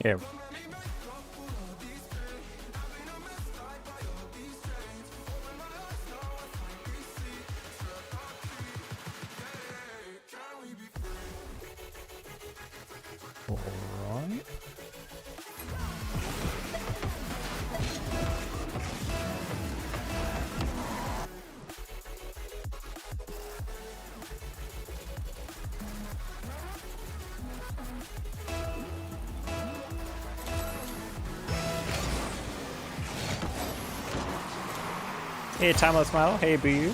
Yeah. Alright. Hey, Timeless Smile. Hey, Boo.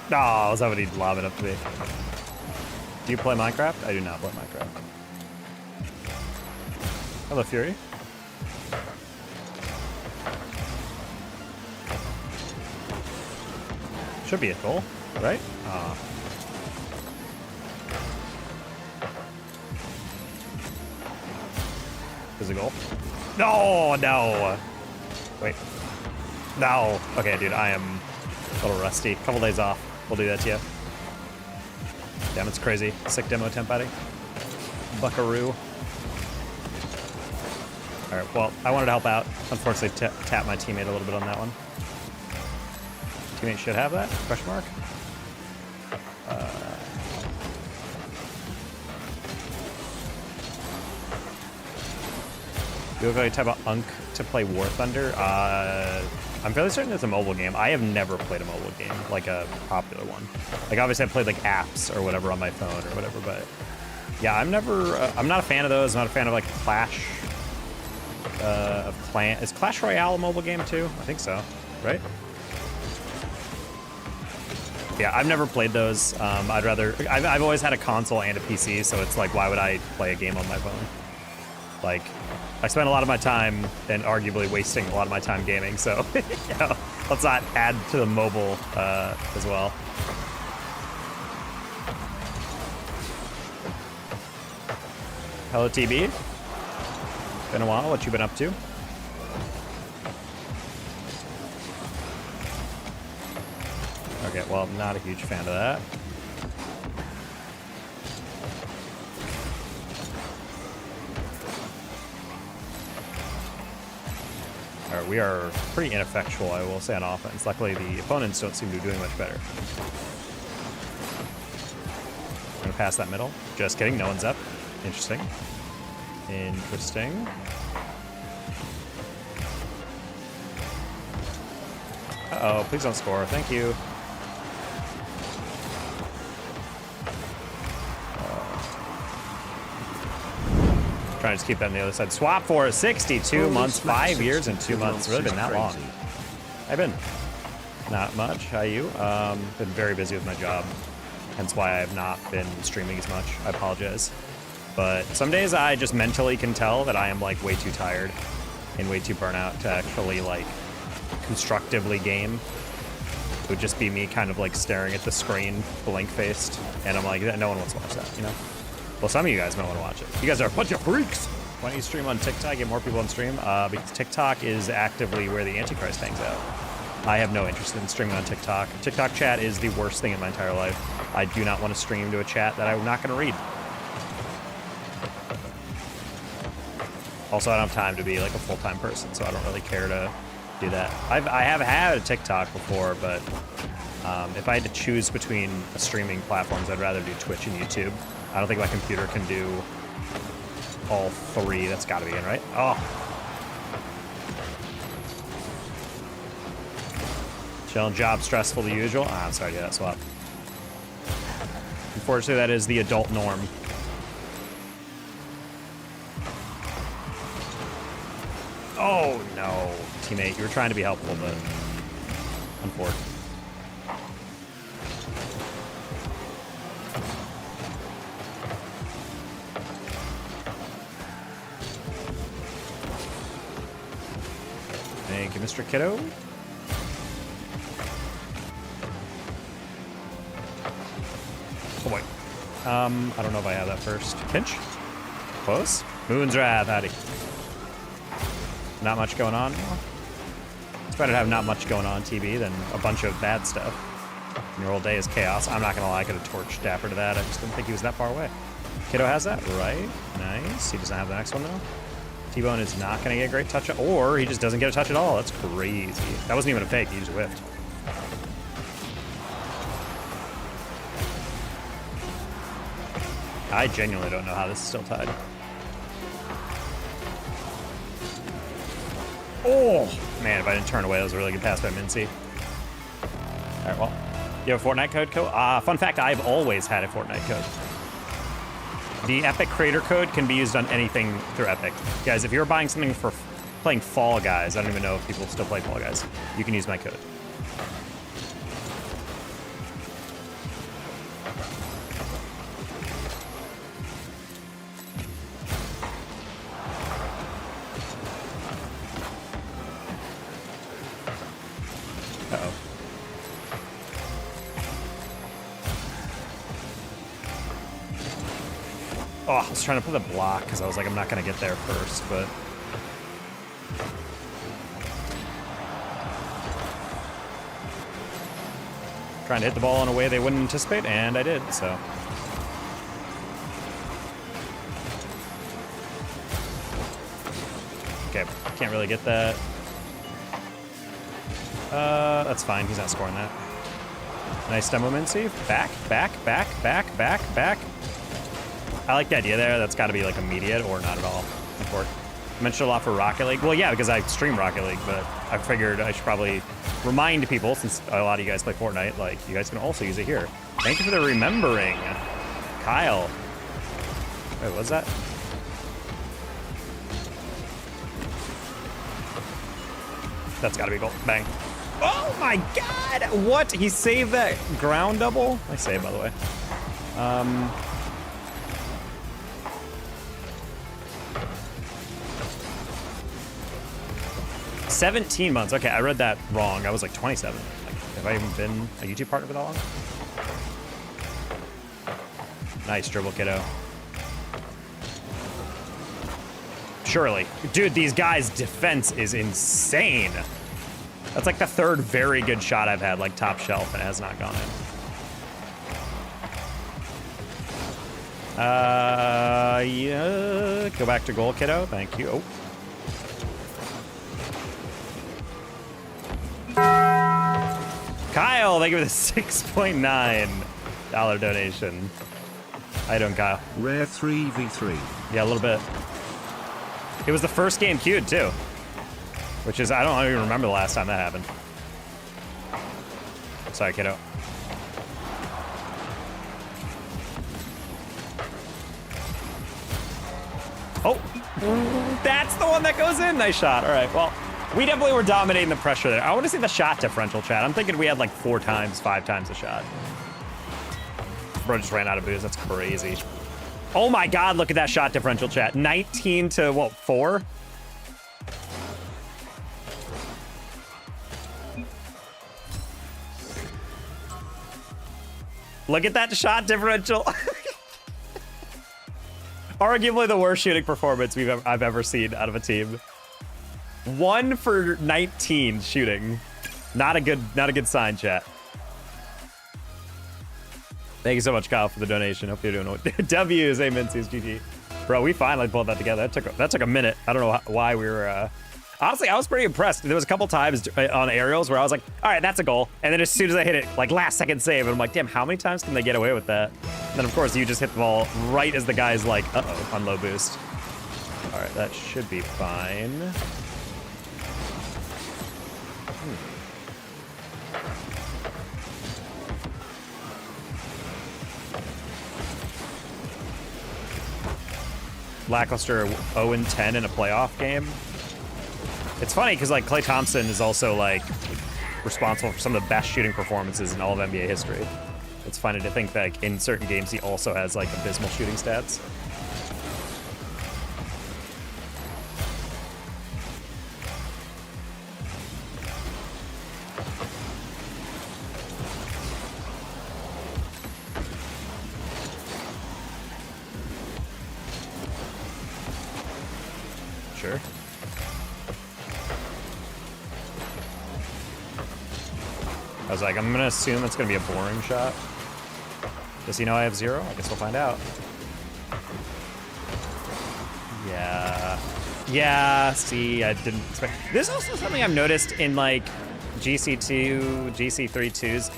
Oh, I was hoping he'd lob it up to me. Do you play Minecraft? I do not play Minecraft. Hello, Fury. Should be a goal, right? Is a goal? No, no. Wait. No. Okay, dude, I am a little rusty. Couple days off. We'll do that to you. Damn, it's crazy. Sick demo temp, buddy. Buckaroo. All right, well, I wanted to help out. Unfortunately, tap my teammate a little bit on that one. Teammate should have that? Question mark. You look like type of unk to play War Thunder. I'm fairly certain it's a mobile game. I have never played a mobile game, like a popular one. Like obviously I played like apps or whatever on my phone or whatever, but yeah, I'm not a fan of those. I'm not a fan of like Clash of Clans. Is Clash Royale a mobile game too? I think so, right? Yeah, I've never played those. I've always had a console and a PC, so it's like, why would I play a game on my phone? Like, I spend a lot of my time and arguably wasting a lot of my time gaming, so you know, let's not add to the mobile as well. Hello, TB. Been a while. What you been up to? Okay, well, I'm not a huge fan of that. All right, we are pretty ineffectual, I will say, on offense. Luckily, the opponents don't seem to be doing much better. I'm gonna pass that middle. Just kidding, no one's up. Interesting. Interesting. Uh-oh, please don't score. Thank you. Trying to just keep that on the other side. Swap for 62 months, 5 years and 2 months. It's really been that long. I've been not much. How you? Been very busy with my job, hence why I have not been streaming as much. I apologize. But some days I just mentally can tell that I am like way too tired and way too burnout to actually like constructively game. It would just be me kind of like staring at the screen, blank-faced, and I'm like, no one wants to watch that, you know? Well, some of you guys might want to watch it. You guys are a bunch of freaks. Why don't you stream on TikTok, get more people on stream? Because TikTok is actively where the Antichrist hangs out. I have no interest in streaming on TikTok. TikTok chat is the worst thing in my entire life. I do not want to stream to a chat that I'm not going to read. Also, I don't have time to be like a full-time person, so I don't really care to do that. I have had a TikTok before, but if I had to choose between streaming platforms, I'd rather do Twitch and YouTube. I don't think my computer can do all three. That's got to be in, right? Oh. Chilling, job stressful, the usual. I'm sorry to get that swap. Unfortunately, that is the adult norm. Oh, no. Teammate, you were trying to be helpful, but unfortunately. Thank you, Mr. Kiddo. Oh boy. I don't know if I have that first. Pinch? Close. Moon's Wrath, howdy. Not much going on. It's better to have not much going on TB than a bunch of bad stuff. And your whole day is chaos. I'm not gonna lie, I could have torched Dapper to that. I just didn't think he was that far away. Kiddo has that, right? Nice. He doesn't have the next one though. T-Bone is not gonna get a great touch, or he just doesn't get a touch at all. That's crazy. That wasn't even a fake, he just whiffed. I genuinely don't know how this is still tied. Oh, man, if I didn't turn away, that was a really good pass by Mincy. All right, well, you have a Fortnite code, fun fact, I've always had a Fortnite code. The Epic creator code can be used on anything through Epic. Guys, if you're buying something for playing Fall Guys, I don't even know if people still play Fall Guys, you can use my code. Uh-oh. Oh, I was trying to put the block because I was like, I'm not going to get there first, but... Trying to hit the ball in a way they wouldn't anticipate, and I did, so... Okay, can't really get that. That's fine, he's not scoring that. Nice demo, Mincy. Back, back, back, back, back, back. I like the idea there. That's got to be like immediate or not at all. Import. I mentioned a lot for Rocket League. Well, yeah, because I stream Rocket League, but I figured I should probably remind people, since a lot of you guys play Fortnite, like, you guys can also use it here. Thank you for the remembering. Kyle. Wait, what's that? That's got to be a goal. Bang. Oh my god! What? He saved that ground double? Nice save, by the way. 17 months. Okay, I read that wrong. I was like 27. Like, have I even been a YouTube partner for that long? Nice dribble, kiddo. Surely. Dude, these guys' defense is insane. That's like the third very good shot I've had, like top shelf, and it has not gone in. Yeah. Go back to goal, kiddo. Thank you. Oh. Kyle, thank you for the $6.9 donation. How you doing, Kyle? Rare 3v3. Yeah, a little bit. It was the first game queued, too. Which is, I don't even remember the last time that happened. Sorry, kiddo. Oh, that's the one that goes in. Nice shot. All right, well, we definitely were dominating the pressure there. I want to see the shot differential, chat. I'm thinking we had like 4 times, 5 times the shot. Bro just ran out of booze. That's crazy. Oh my God, look at that shot differential, chat. 19 to, what, 4? Look at that shot differential. Arguably the worst shooting performance I've ever seen out of a team. 1 for 19 shooting. Not a good sign, chat. Thank you so much, Kyle, for the donation. Hope you're doing what W's, amen, GG. Bro, we finally pulled that together. That took a minute. I don't know why we were honestly, I was pretty impressed. There was a couple times on aerials where I was like, all right, that's a goal. And then as soon as I hit it, like last second save, and I'm like, damn, how many times can they get away with that? And then of course you just hit the ball right as the guy's like, uh-oh, on low boost. All right, that should be fine. Lackluster 0-10 in a playoff game. It's funny because like Klay Thompson is also like responsible for some of the best shooting performances in all of NBA history. It's funny to think that like, in certain games he also has like abysmal shooting stats. Sure. I was like, I'm gonna assume it's gonna be a boring shot. Does he know I have 0? I guess we'll find out. Yeah. Yeah, see, I didn't expect. There's also something I've noticed in like GC2, GC3-2s.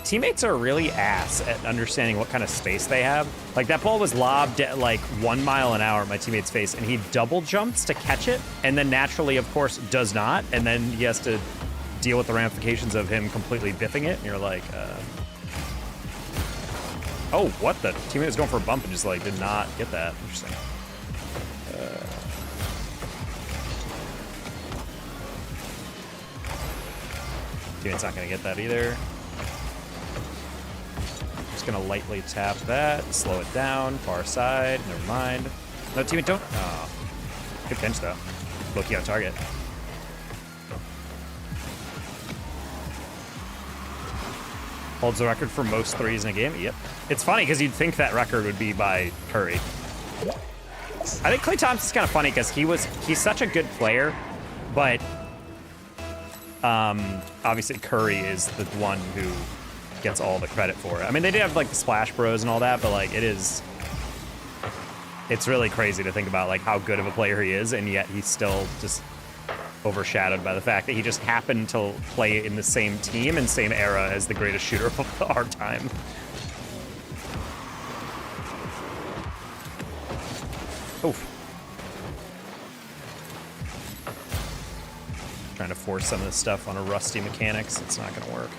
Teammates are really ass at understanding what kind of space they have. Like that ball was lobbed at like 1 mile an hour at my teammate's face, and he double jumps to catch it, and then naturally, of course, does not, and then he has to deal with the ramifications of him completely biffing it, and you're like, oh, what the? Teammate was going for a bump and just like did not get that. Interesting. Teammate's not gonna get that either. Just gonna lightly tap that, slow it down, far side, never mind. No, teammate, don't. Oh, good pinch though. Low-key on target. Holds the record for most threes in a game. Yep. It's funny because you'd think that record would be by Curry. I think Klay Thompson's kind of funny because he's such a good player, but obviously Curry is the one who gets all the credit for it. I mean, they did have like the Splash Bros and all that, but like it's really crazy to think about like how good of a player he is, and yet he's still just overshadowed by the fact that he just happened to play in the same team and same era as the greatest shooter of our time. Oof. Trying to force some of this stuff on a rusty mechanics. It's not gonna work.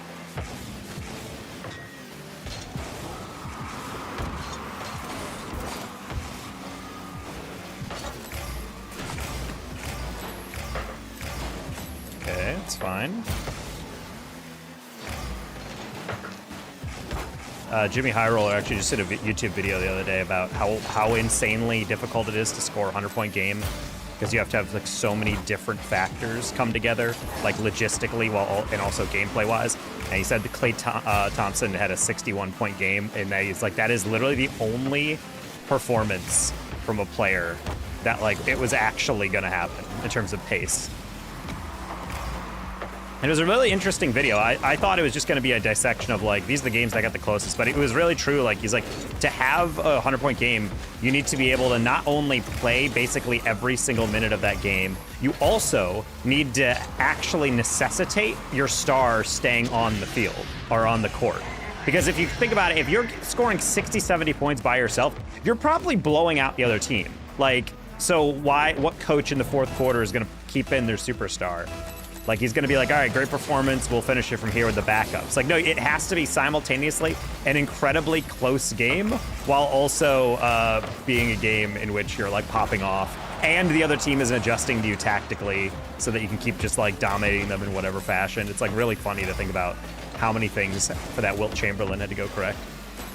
Okay, it's fine. Jimmy High Roller actually just did a YouTube video the other day about how insanely difficult it is to score a 100-point game, because you have to have like so many different factors come together, like logistically and also gameplay-wise. And he said that Klay Thompson had a 61-point game, and that he's like, that is literally the only performance from a player that like it was actually gonna happen in terms of pace. And it was a really interesting video. I thought it was just going to be a dissection of like, these are the games that got the closest, but it was really true. Like, he's like, to have a 100-point game, you need to be able to not only play basically every single minute of that game, you also need to actually necessitate your star staying on the field or on the court. Because if you think about it, if you're scoring 60, 70 points by yourself, you're probably blowing out the other team. Like, so what coach in the fourth quarter is going to keep in their superstar? Like, he's going to be like, all right, great performance, we'll finish it from here with the backups. Like, no, it has to be simultaneously an incredibly close game while also being a game in which you're, like, popping off. And the other team is adjusting to you tactically so that you can keep just, like, dominating them in whatever fashion. It's, like, really funny to think about how many things for that Wilt Chamberlain had to go correct.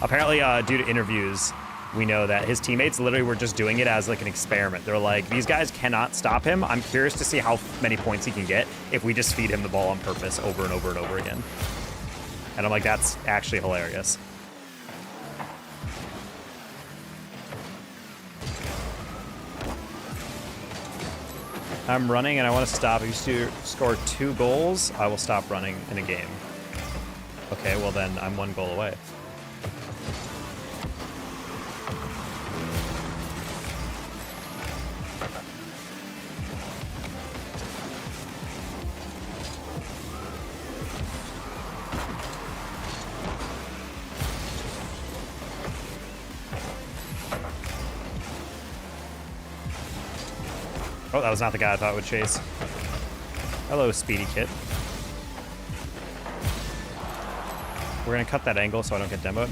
Apparently, due to interviews, we know that his teammates literally were just doing it as like an experiment. They're like, these guys cannot stop him. I'm curious to see how many points he can get if we just feed him the ball on purpose over and over and over again. And I'm like, that's actually hilarious. I'm running and I want to stop. If you score 2 goals, I will stop running in a game. Okay, well then I'm 1 goal away. Oh, that was not the guy I thought would chase. Hello, Speedy Kit. We're gonna cut that angle so I don't get demoed.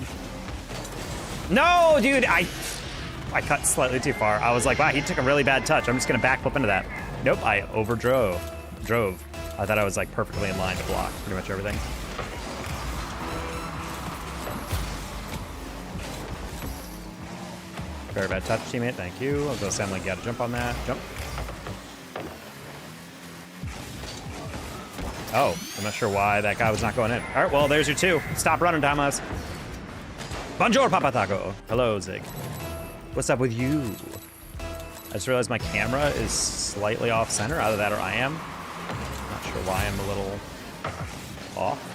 No, dude, I cut slightly too far. I was like, wow, he took a really bad touch. I'm just gonna backflip into that. Nope, I overdrove. I thought I was like perfectly in line to block pretty much everything. Very bad touch, teammate, thank you. I'll go sound like you gotta jump on that. Jump. Oh, I'm not sure why that guy was not going in. All right, well, there's your 2. Stop running, Thomas. Bonjour, Papa Taco. Hello, Zig. What's up with you? I just realized my camera is slightly off center. Either that or I am. Not sure why I'm a little off.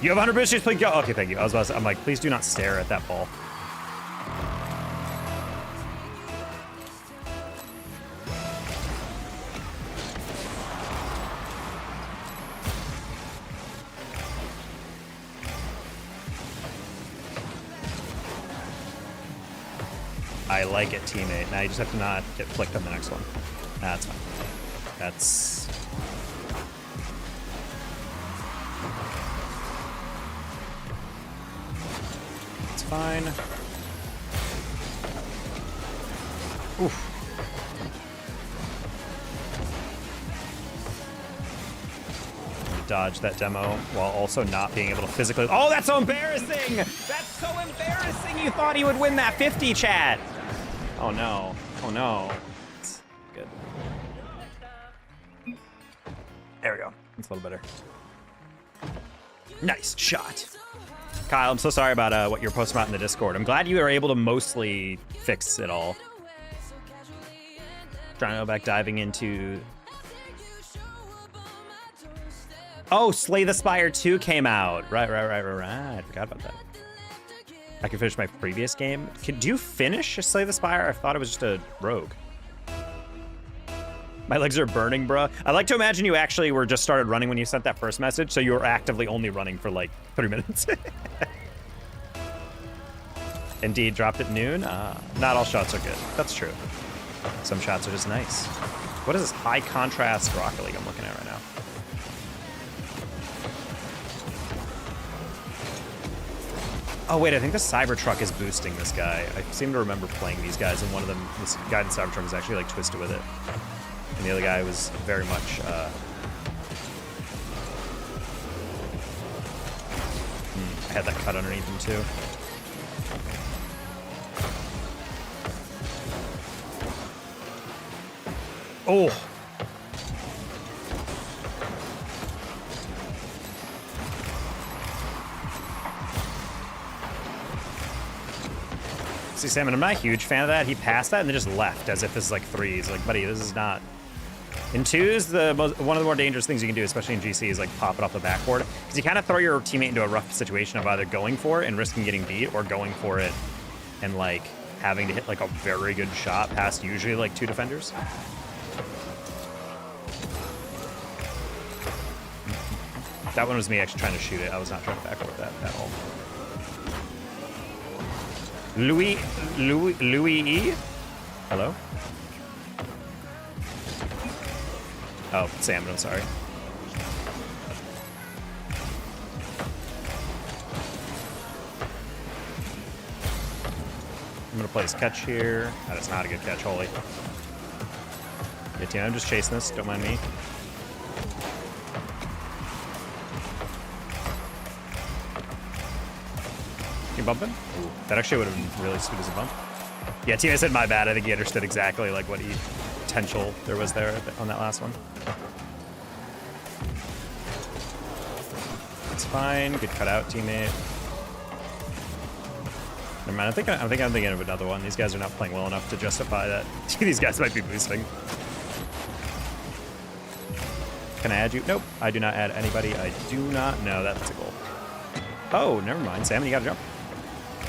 You have 100 boosters, please go. Okay, thank you. I'm like, please do not stare at that ball. I like it, teammate. Now you just have to not get flicked on the next one. That's fine. That's... fine. Oof. Dodge that demo while also not being able to physically... Oh, that's so embarrassing! That's so embarrassing! You thought he would win that 50, chat! Oh, no. Oh, no. Good. There we go. That's a little better. Nice shot. Kyle, I'm so sorry about what you were posting about in the Discord. I'm glad you were able to mostly fix it all. Trying to go back diving into... Oh, Slay the Spire 2 came out. Right. I forgot about that. I can finish my previous game. Do you finish Slay the Spire? I thought it was just a rogue. My legs are burning, bruh. I like to imagine you actually were just started running when you sent that first message, so you were actively only running for like 3 minutes. Indeed, dropped at noon. Not all shots are good. That's true. Some shots are just nice. What is this high contrast Rocket League I'm looking at right now? Oh wait, I think the Cybertruck is boosting this guy. I seem to remember playing these guys, and one of them, this guy in the Cybertruck was actually like twisted with it. And the other guy was very much, I had that cut underneath him too. Oh! See, Salmon, I'm not a huge fan of that. He passed that and then just left as if this is like threes. Like, buddy, this is not... In twos, one of the more dangerous things you can do, especially in GC, is like pop it off the backboard. Because you kind of throw your teammate into a rough situation of either going for it and risking getting beat, or going for it and like having to hit like a very good shot past usually like 2 defenders. That one was me actually trying to shoot it. I was not trying to backboard that at all. Louis E? Hello? Oh, Salmon, I'm sorry. I'm gonna place catch here. That is not a good catch, holy. Yeah, team, I'm just chasing this, don't mind me. You bumping? Ooh, that actually would have been really sweet as a bump. Yeah, team, I said my bad. I think he understood exactly like what potential there was there on that last one. It's fine. Good cutout, teammate. Never mind. I think I'm thinking of another one. These guys are not playing well enough to justify that. These guys might be boosting. Can I add you? Nope. I do not add anybody. I do not know. That's a goal. Oh, never mind. Salmon, you gotta jump.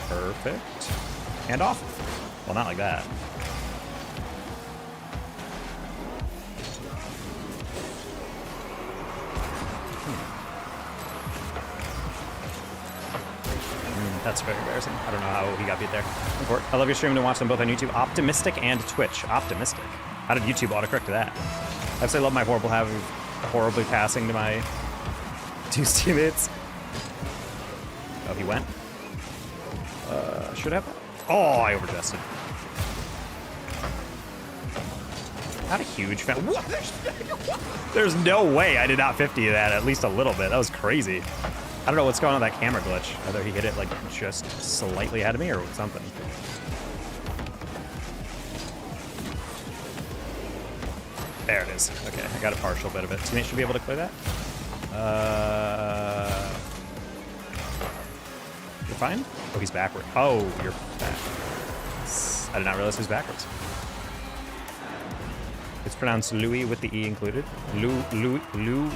Perfect. Hand off. Well, not like that. That's very embarrassing. I don't know how he got beat there. I love your stream and watch them both on YouTube. Optimistic and Twitch. Optimistic. How did YouTube autocorrect to that? I have to say I love my horribly passing to my 2 teammates. Oh, he went? Should have. Oh, I overadjusted. Not a huge fan. What? There's no way I did not 50 that at least a little bit. That was crazy. I don't know what's going on with that camera glitch. Whether he hit it like just slightly ahead of me or something. There it is. Okay, I got a partial bit of it. Teammate should be able to clear that. You're fine? Oh, he's backward. Oh, you're back. I did not realize he was backwards. It's pronounced Louis with the E included. Lou.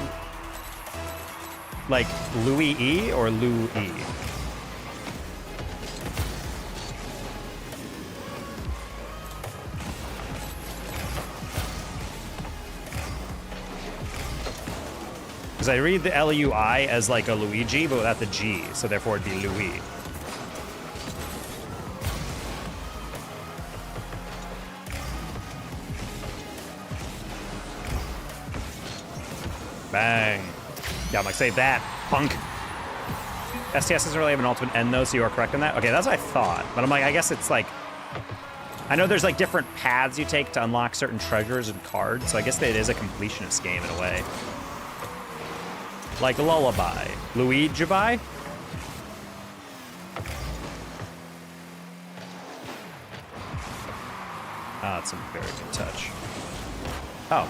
Like Louis E or Lou E? Because I read the L-U-I as like a Luigi, but without the G, so therefore it'd be Louis. Bang. Yeah, I'm like, save that, punk. STS doesn't really have an ultimate end though, so you are correct on that. Okay, that's what I thought. But I'm like, I guess it's like, I know there's like different paths you take to unlock certain treasures and cards, so I guess that it is a completionist game in a way. Like Lullaby. Louis Juvee? Ah, it's a very good touch. Oh.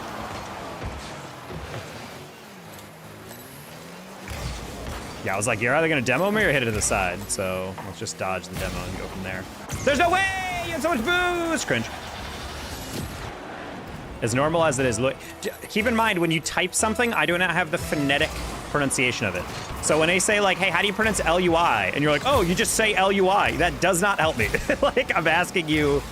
Yeah, I was like, you're either gonna demo me or hit it to the side, so let's just dodge the demo and go from there. There's no way! You have so much boost! Cringe. As normal as it is, look, keep in mind, when you type something, I do not have the phonetic pronunciation of it. So when they say like, hey, how do you pronounce L-U-I? And you're like, oh, you just say L-U-I. That does not help me. Like, I'm asking you,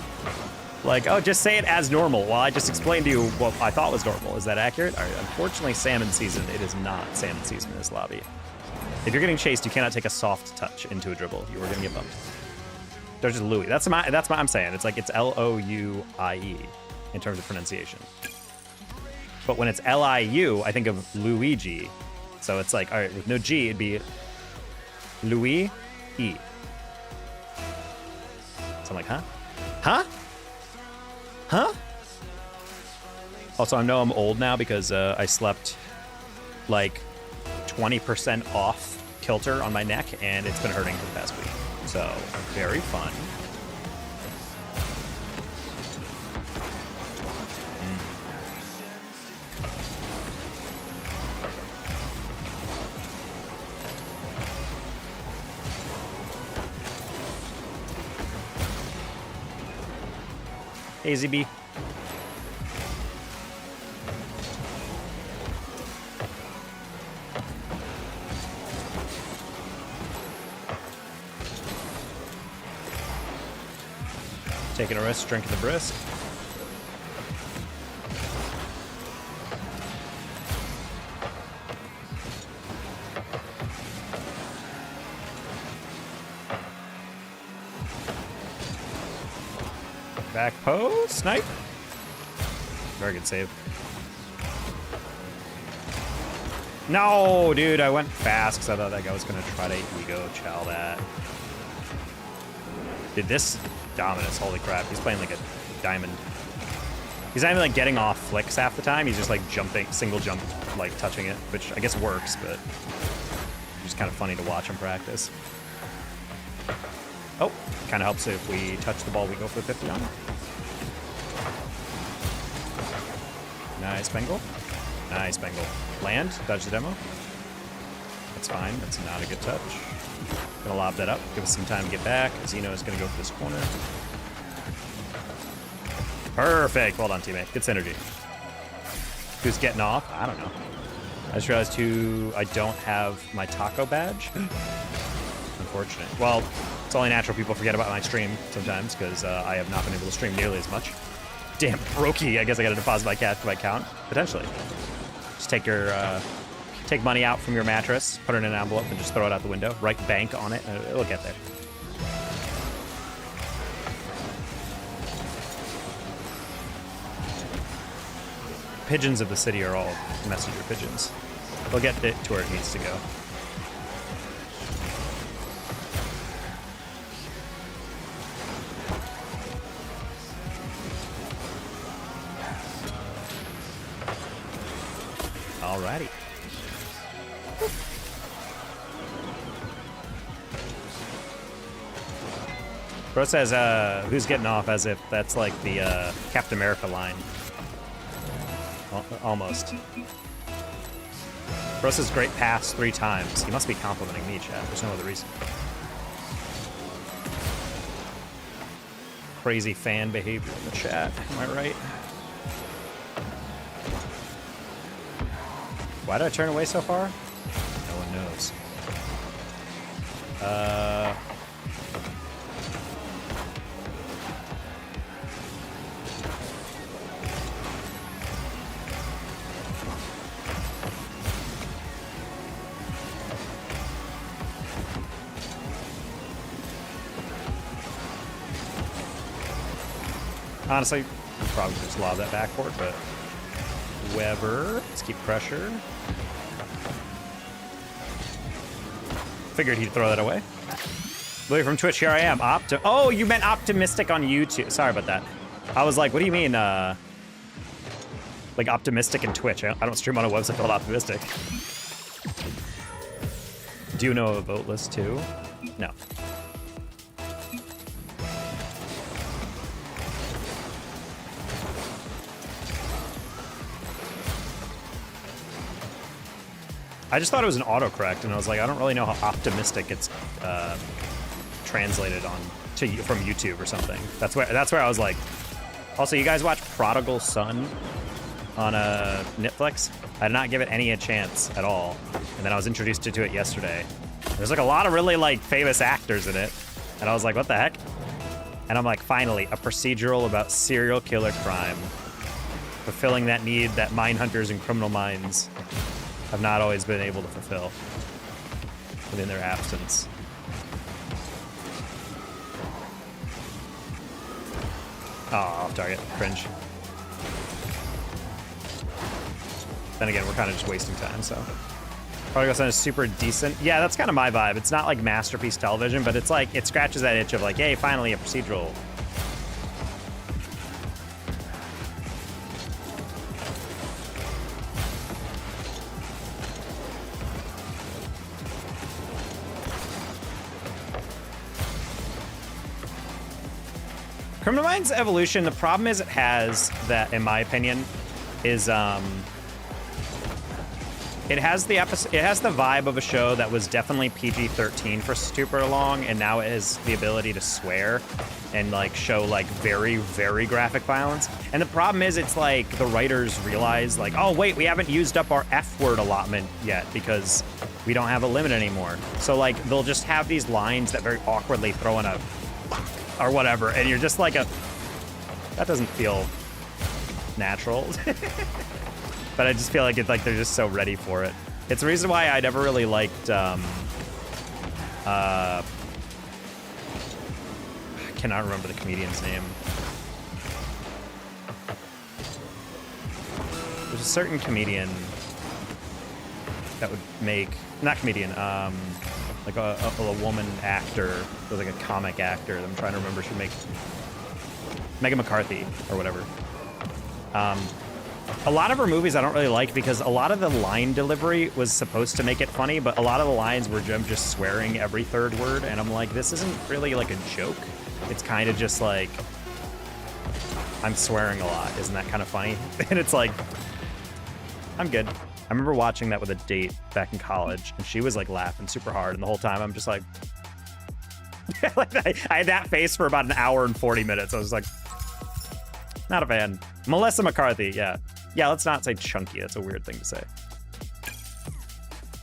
like, oh, just say it as normal. Well, I just explained to you what I thought was normal. Is that accurate? All right, unfortunately, salmon season. It is not salmon season in this lobby. If you're getting chased, you cannot take a soft touch into a dribble. You are gonna get bumped. There's just Louis. That's my I'm saying. It's like it's L-O-U-I-E in terms of pronunciation. But when it's L-I-U, I think of Luigi. So it's like, all right, with no G, it'd be Louis E. So I'm like, huh? Huh? Huh? Also, I know I'm old now because I slept like 20% off kilter on my neck, and it's been hurting for the past week. So, very fun. AZB. Taking a risk, drinking the brisk. Back post, snipe. Very good save. No, dude, I went fast because I thought that guy was gonna try to ego chow that. Dude, this Dominus, holy crap, he's playing like a diamond. He's not even like getting off flicks half the time. He's just like jumping, single jump, like touching it, which I guess works, but it's just kind of funny to watch him practice. Oh, kind of helps if we touch the ball, we go for 50 on it. Nice, Bengal. Nice, Bengal. Land, dodge the demo. That's fine, that's not a good touch. Gonna lob that up, give us some time to get back. Zeno is gonna go for this corner. Perfect, well done, teammate. Good synergy. Who's getting off? I don't know. I just realized I don't have my taco badge. Unfortunate. Well, it's only natural people forget about my stream sometimes because I have not been able to stream nearly as much. Damn, brokey. I guess I gotta deposit my cash to my account. Potentially. Just take your, take money out from your mattress, put it in an envelope, and just throw it out the window. Write bank on it, and it'll get there. Pigeons of the city are all messenger pigeons. They'll get it to where it needs to go. Alrighty. Bro says, who's getting off, as if that's like the Captain America line. Almost. Rosa's great pass 3 times. He must be complimenting me, chat. There's no other reason. Crazy fan behavior in the chat. Am I right? Why did I turn away so far? No one knows. Honestly, I'd probably just lob that backboard, but Weber, let's keep pressure. Figured he'd throw that away. Louis from Twitch, here I am. Oh, you meant optimistic on YouTube. Sorry about that. I was like, what do you mean, like optimistic in Twitch? I don't stream on a website called Optimistic. Do you know of a vote list too? No. I just thought it was an autocorrect, and I was like, I don't really know how optimistic it's translated on to from YouTube or something. That's where I was like. Also, you guys watch Prodigal Son on Netflix? I did not give it a chance at all, and then I was introduced to it yesterday. There's like a lot of really like famous actors in it, and I was like, what the heck? And I'm like, finally, a procedural about serial killer crime, fulfilling that need that Mindhunters and Criminal Minds have not always been able to fulfill within their absence. Oh, off target. Cringe. Then again, we're kind of just wasting time, so. Prodigal Son is super decent. Yeah, that's kind of my vibe. It's not like masterpiece television, but it's like, it scratches that itch of like, hey, finally a procedural. Criminal Minds Evolution, the problem is it has that, in my opinion, is it has the vibe of a show that was definitely PG-13 for super long, and now it has the ability to swear and like show like very, very graphic violence. And the problem is it's like the writers realize like, oh wait, we haven't used up our F-word allotment yet because we don't have a limit anymore. So like they'll just have these lines that very awkwardly throw in a or whatever, and you're just like that doesn't feel natural. But I just feel like it's like they're just so ready for it. It's the reason why I never really liked I cannot remember the comedian's name. There's a certain comedian that would make, not comedian, like a woman actor, was like a comic actor. I'm trying to remember. She'd make Megan McCarthy or whatever. A lot of her movies I don't really like because a lot of the line delivery was supposed to make it funny, but a lot of the lines were just swearing every third word, and I'm like, this isn't really like a joke. It's kind of just like, I'm swearing a lot. Isn't that kind of funny? And it's like, I'm good. I remember watching that with a date back in college, and she was like laughing super hard, and the whole time I'm just like, like I had that face for about an hour and 40 minutes. I was like, not a fan. Melissa McCarthy, yeah. Yeah, let's not say chunky. That's a weird thing to say.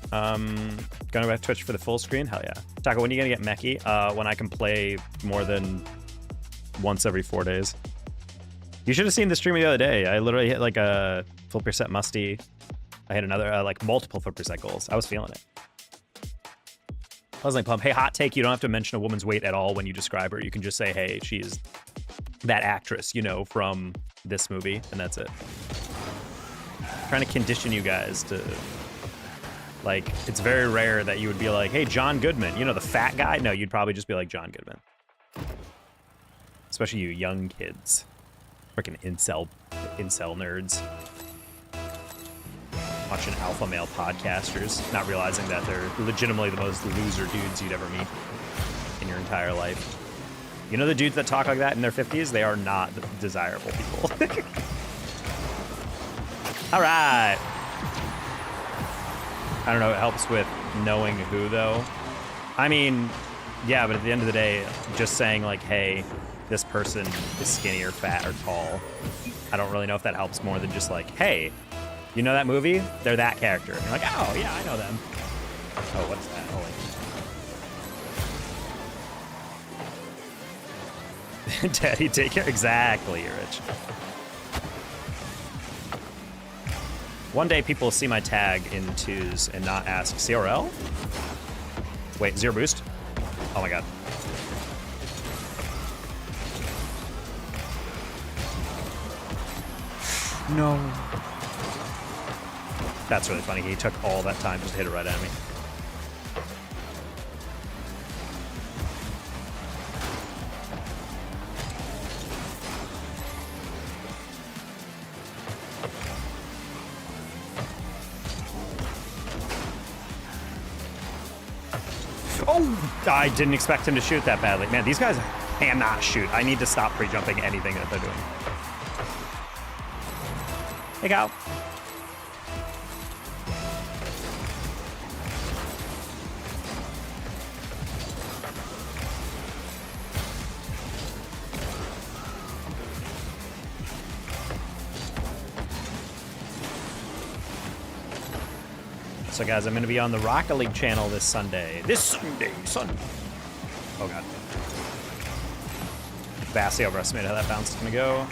Going back to Twitch for the full screen? Hell yeah. Taco, when are you gonna get mechy? When I can play more than once every 4 days. You should have seen the stream the other day. I literally hit like a full percent musty. I hit another, like multiple full percent goals. I was feeling it. I was like, Plum, hey, hot take, you don't have to mention a woman's weight at all when you describe her. You can just say, hey, she's that actress, you know, from this movie, and that's it. Trying to condition you guys to, like, it's very rare that you would be like, hey, John Goodman, you know, the fat guy? No, you'd probably just be like John Goodman. Especially you young kids. Freaking incel nerds. Watching alpha male podcasters, not realizing that they're legitimately the most loser dudes you'd ever meet in your entire life. You know the dudes that talk like that in their 50s? They are not desirable people. All right. I don't know, it helps with knowing who, though. I mean, yeah, but at the end of the day, just saying, like, hey, this person is skinny or fat or tall, I don't really know if that helps more than just like, hey, you know that movie? They're that character. And you're like, oh, yeah, I know them. Oh, what's that? Holy. Daddy, take care. Exactly, you're rich. One day people will see my tag in twos and not ask, CRL? Wait, zero boost? Oh my god. No. That's really funny. He took all that time just to hit it right at me. Oh! I didn't expect him to shoot that badly. Man, these guys cannot shoot. I need to stop pre-jumping anything that they're doing. Hey, Cal. So, guys, I'm going to be on the Rocket League channel this Sunday. Oh, God. Vastly overestimated how that bounce is going to go.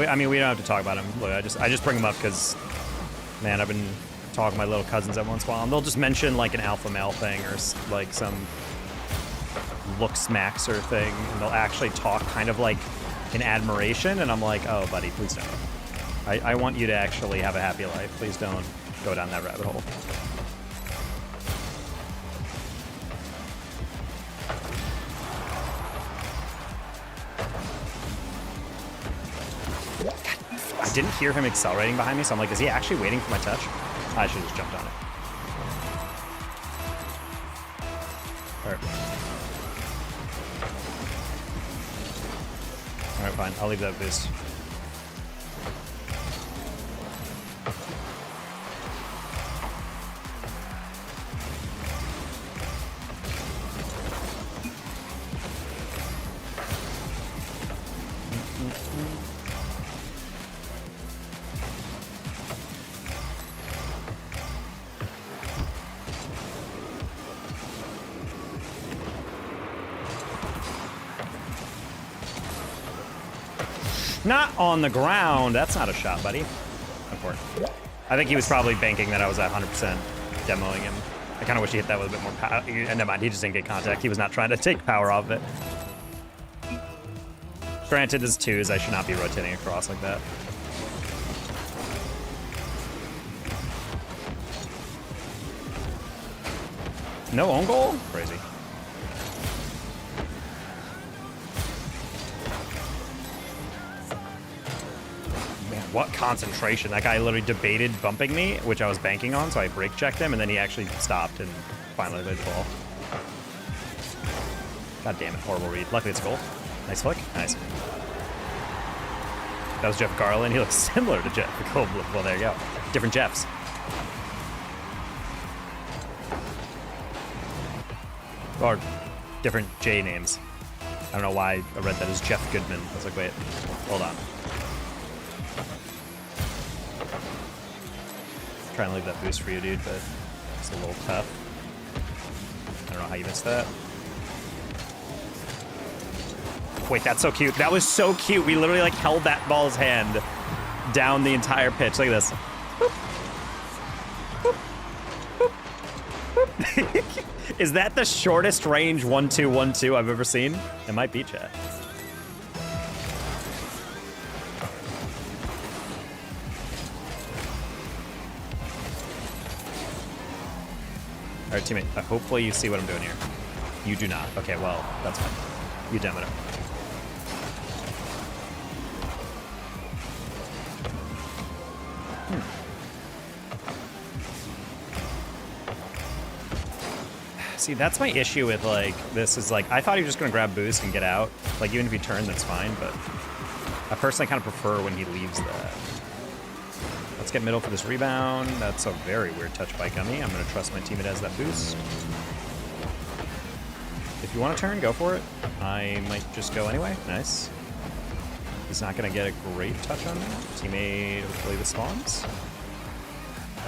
I mean, we don't have to talk about him. Look, I just bring him up because, man, I've been talking to my little cousins every once in a while, and they'll just mention like an alpha male thing or like some looks maxer thing, and they'll actually talk kind of like in admiration, and I'm like, oh, buddy, please don't. I want you to actually have a happy life. Please don't go down that rabbit hole. I didn't hear him accelerating behind me, so I'm like, is he actually waiting for my touch? I should have just jumped on it. Alright, fine. I'll leave that boost. Not on the ground. That's not a shot, buddy. Unfortunately. I think he was probably banking that I was at 100% demoing him. I kind of wish he hit that with a bit more power. And never mind, he just didn't get contact. He was not trying to take power off of it. Granted, this twos. I should not be rotating across like that. No own goal? Crazy. What concentration. That guy literally debated bumping me, which I was banking on, so I brake checked him, and then he actually stopped and finally laid the ball. God damn it, horrible read. Luckily it's a goal. Nice flick. Nice. That was Jeff Garland. He looks similar to Jeff. Well, there you go. Different Jeffs. Or different J names. I don't know why I read that as Jeff Goodman. I was like, wait, hold on. Try and leave that boost for you, dude, but it's a little tough. I don't know how you missed that. Wait, that's so cute. That was so cute. We literally like held that ball's hand down the entire pitch. Look at this. Boop. Boop. Boop. Boop. Is that the shortest range 1-2-1-2 I've ever seen? It might be, chat. All right, teammate, hopefully you see what I'm doing here. You do not. Okay, well, that's fine. You demo it. See, that's my issue with, like, this is, like, I thought he was just going to grab boost and get out. Like, even if he turned, that's fine, but I personally kind of prefer when he leaves that. Let's get middle for this rebound. That's a very weird touch by Gummy. I'm going to trust my teammate has that boost. If you want to turn, go for it. I might just go anyway. Nice. He's not going to get a great touch on me. Teammate, hopefully this spawns.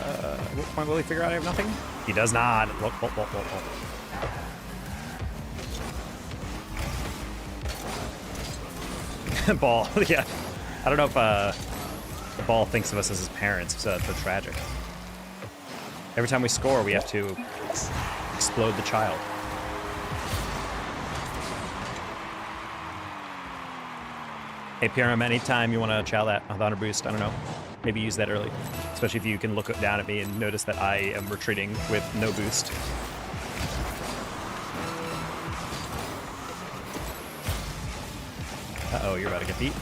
At what point will he figure out I have nothing? He does not. Whoa. Ball, yeah. I don't know if the ball thinks of us as his parents, so that's so tragic. Every time we score, we have to explode the child. Hey, Pyram, anytime you want to chow that with honor boost, I don't know, maybe use that early. Especially if you can look down at me and notice that I am retreating with no boost. Uh-oh, you're about to get beat.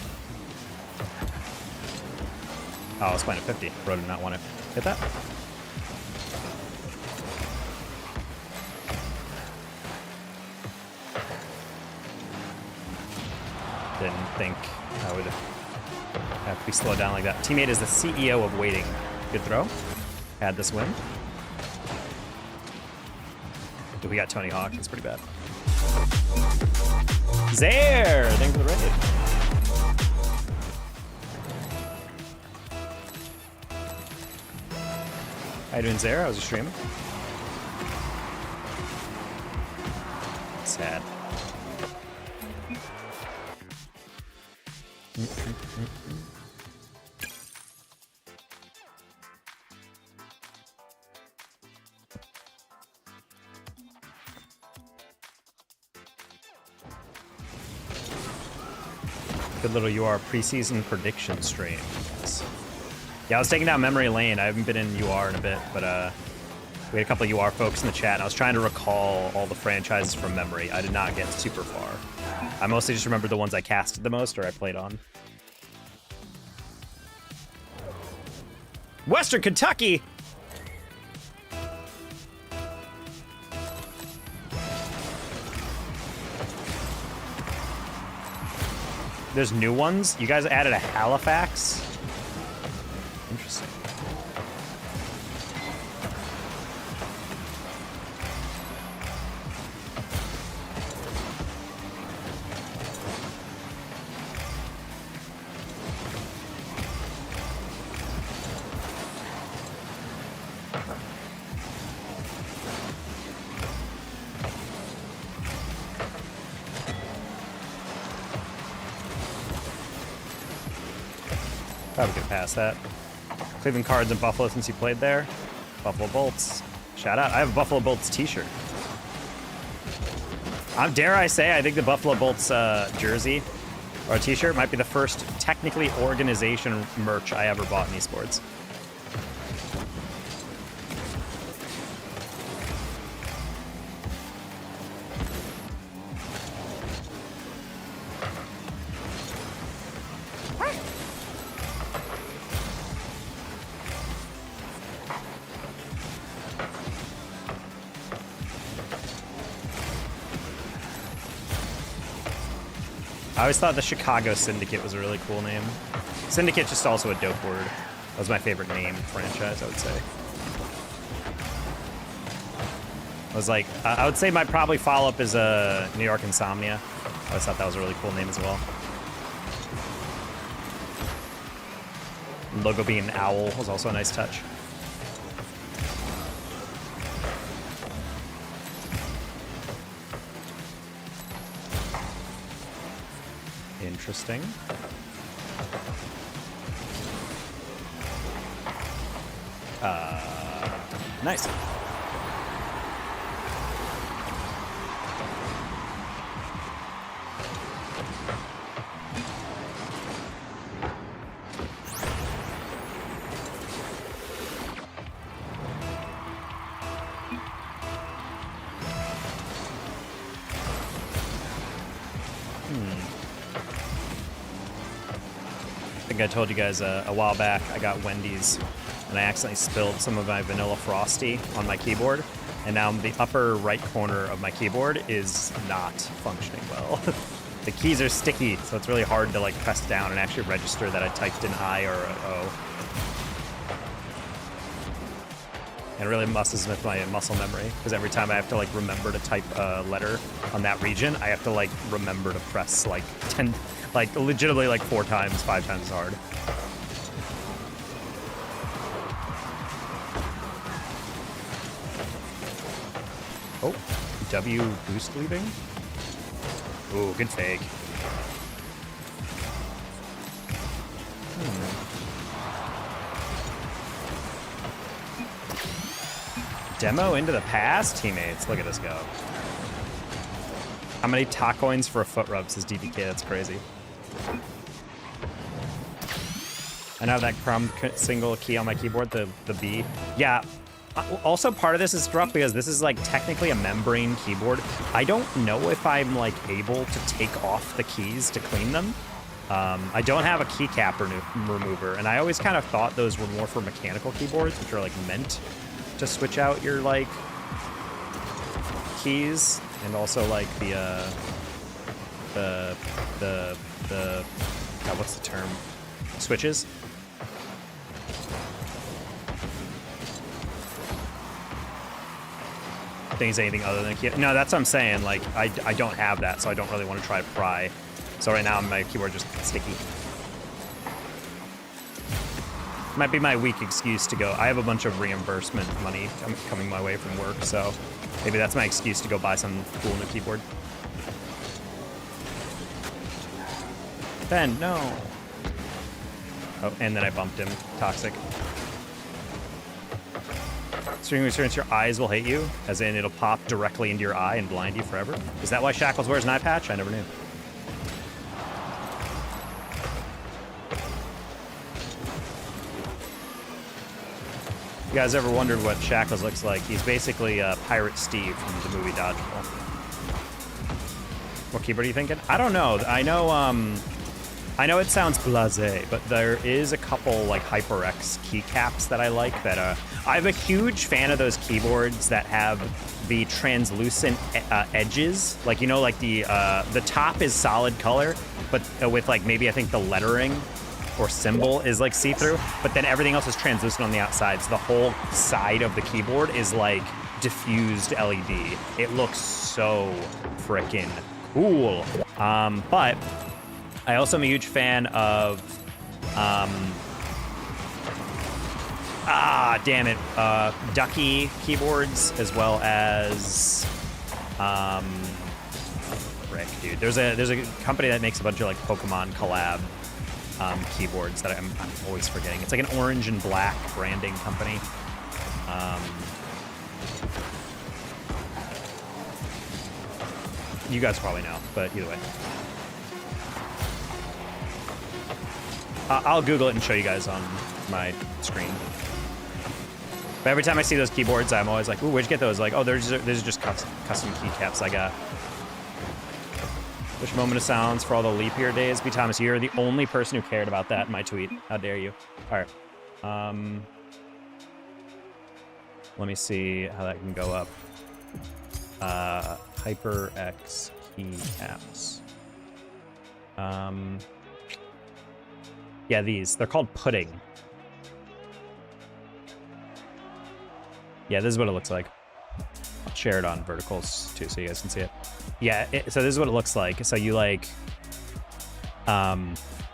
Oh, I was playing at 50. Bro did not want to hit that. Didn't think I would have to be slowed down like that. Teammate is the CEO of waiting. Good throw. Had this win. We got Tony Hawk. That's pretty bad. Zare! Thanks for the raid. How you doing, Zare? How's your stream? Sad. Good little UR preseason prediction stream. Yeah, I was taking down memory lane. I haven't been in UR in a bit, but we had a couple of UR folks in the chat, and I was trying to recall all the franchises from memory. I did not get super far. I mostly just remembered the ones I casted the most or I played on. Western Kentucky! There's new ones? You guys added a Halifax? Interesting. Probably could pass that. Cleveland Cards and Buffalo since you played there. Buffalo Bolts. Shout out. I have a Buffalo Bolts t-shirt. Dare I say, I think the Buffalo Bolts jersey or t-shirt might be the first technically organization merch I ever bought in esports. I always thought the Chicago Syndicate was a really cool name. Syndicate just also a dope word. That was my favorite name franchise, I would say. I was like, I would say my probably follow-up is New York Insomnia. I always thought that was a really cool name as well. Logo being an owl was also a nice touch. Interesting. Nice. I told you guys a while back I got Wendy's and I accidentally spilled some of my vanilla frosty on my keyboard And now the upper right corner of my keyboard is not functioning well. The keys are sticky, so it's really hard to like press down and actually register that I typed in I or a O. And it really messes with my muscle memory, because every time I have to like remember to type a letter on that region, I have to like remember to press like 10, like legitimately like 4 times, 5 times as hard. Oh, W boost leaving. Ooh, good fake. Demo into the pass, teammates. Look at us go. How many top coins for a foot rub, says DDK? That's crazy. I now have that crumb single key on my keyboard, the B. Yeah. Also, part of this is rough because this is like technically a membrane keyboard. I don't know if I'm like able to take off the keys to clean them. I don't have a keycap remover, and I always kind of thought those were more for mechanical keyboards, which are like meant to switch out your like keys, and also like the God, what's the term? Switches. Things anything other than a key. No, that's what I'm saying. Like I don't have that, so I don't really want to try to pry. So right now my keyboard just sticky. Might be my weak excuse to go. I have a bunch of reimbursement money coming my way from work, so maybe that's my excuse to go buy some cool new keyboard. Ben, no. Oh, and then I bumped him. Toxic. Streaming experience, your eyes will hate you, as in it'll pop directly into your eye and blind you forever. Is that why Shackles wears an eye patch? I never knew. You guys ever wondered what Shackles looks like? He's basically Pirate Steve from the movie Dodgeball. What keyboard are you thinking? I don't know. I know it sounds blasé, but there is a couple like HyperX keycaps that I like. That I'm a huge fan of those keyboards that have the translucent edges. Like, you know, like the top is solid color, but with like maybe I think the lettering or symbol is like see-through, but then everything else is translucent on the outside. So the whole side of the keyboard is like diffused LED. It looks so freaking cool. But I also am a huge fan of, Ducky keyboards, as well as, frick, dude. There's a company that makes a bunch of like Pokemon collab keyboards that I'm always forgetting. It's like an orange and black branding company. You guys probably know, but either way. I'll Google it and show you guys on my screen. But every time I see those keyboards, I'm always like, ooh, where'd you get those? Like, oh, these are just custom keycaps I got. Which moment of silence for all the leap year days? B. Thomas, you're the only person who cared about that in my tweet. How dare you? All right. Let me see how that can go up. HyperX keycaps. Yeah, these. They're called pudding. Yeah, this is what it looks like. I'll share it on verticals too so you guys can see it. Yeah, so this is what it looks like. So you like,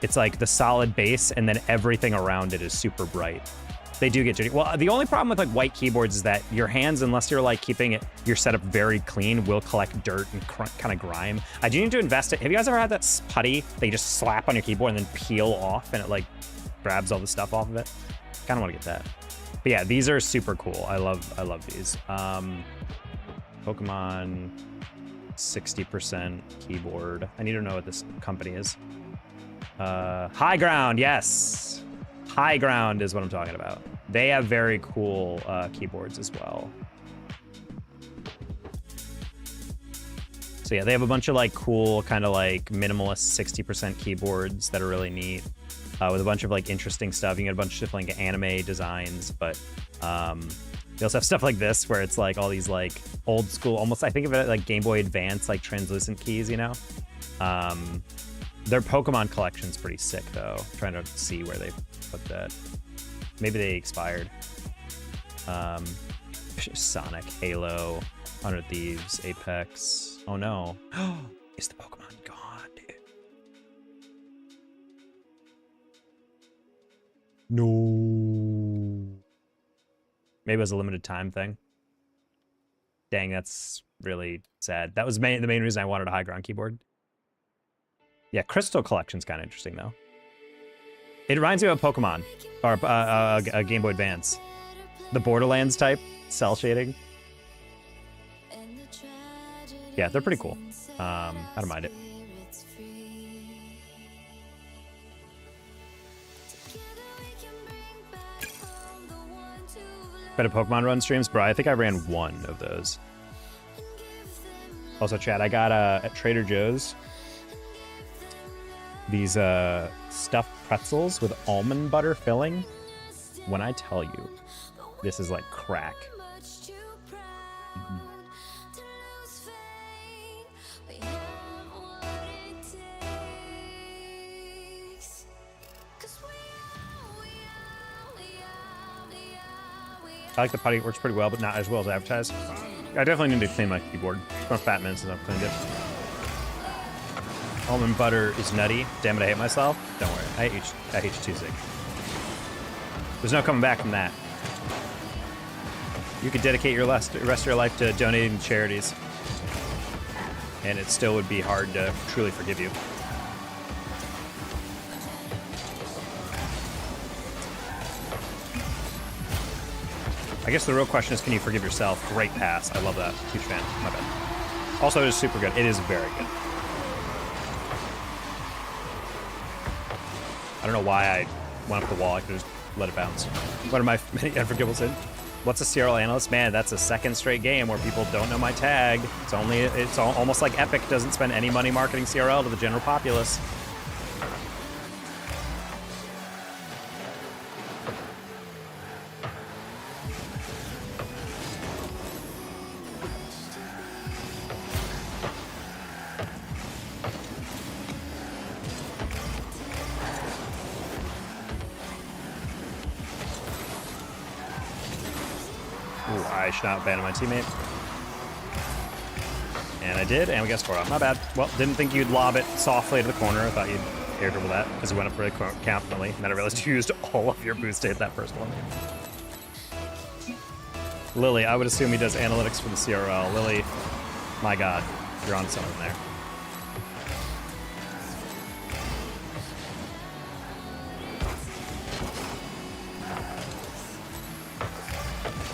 it's like the solid base and then everything around it is super bright. They do get dirty. Well, the only problem with like white keyboards is that your hands, unless you're like keeping your setup very clean, will collect dirt and kind of grime. I do need to invest it. Have you guys ever had that putty that you just slap on your keyboard and then peel off and it like grabs all the stuff off of it? Kind of want to get that. But yeah, these are super cool. I love these. Pokemon 60% keyboard. I need to know what this company is. High Ground, yes. High Ground is what I'm talking about. They have very cool keyboards as well. So yeah, they have a bunch of like cool kind of like minimalist 60% keyboards that are really neat. With a bunch of like interesting stuff. You can get a bunch of like anime designs, but They also have stuff like this where it's like all these like old school, almost I think of it like Game Boy Advance, like translucent keys, you know? Their Pokemon collection's pretty sick though. I'm trying to see where they put that. Maybe they expired. Sonic, Halo, 100 Thieves, Apex. Oh no. Is the Pokemon gone, dude? No. Maybe it was a limited time thing. Dang, that's really sad. That was the main reason I wanted a high ground keyboard. Yeah, Crystal Collection's kind of interesting though. It reminds me of a Pokemon or a Game Boy Advance. The Borderlands type cell shading. Yeah, they're pretty cool. I don't mind it. Better Pokemon run streams, bro. I think I ran one of those. Also, chat, I got at Trader Joe's these stuffed pretzels with almond butter filling. When I tell you, this is like crack. I like the putty, it works pretty well, but not as well as advertised. I definitely need to clean my keyboard. It's been a fat minute since I've cleaned it. Almond butter is nutty. Damn it, I hate myself. Don't worry, I hate you too, Zig. There's no coming back from that. You could dedicate your rest of your life to donating to charities, and it still would be hard to truly forgive you. I guess the real question is, can you forgive yourself? Great pass. I love that. Huge fan. My bad. Also, it is super good. It is very good. I don't know why I went up the wall. I could just let it bounce. What are my many unforgivable sins? What's a CRL analyst? Man, that's a second straight game where people don't know my tag. It's almost like Epic doesn't spend any money marketing CRL to the general populace. I should not abandon my teammate. And I did, and we got scored off. My bad. Well, didn't think you'd lob it softly to the corner. I thought you'd air dribble that, because it went up really confidently. And then I realized you used all of your boost to hit that first one. Lily, I would assume he does analytics for the CRL. Lily, my god, you're on something there.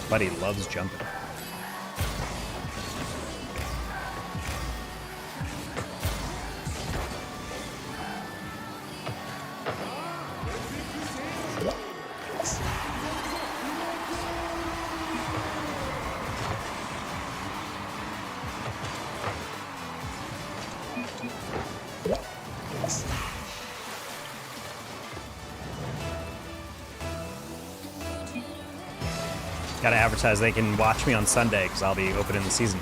Buddy loves jumping. Gotta advertise they can watch me on Sunday, because I'll be opening the season.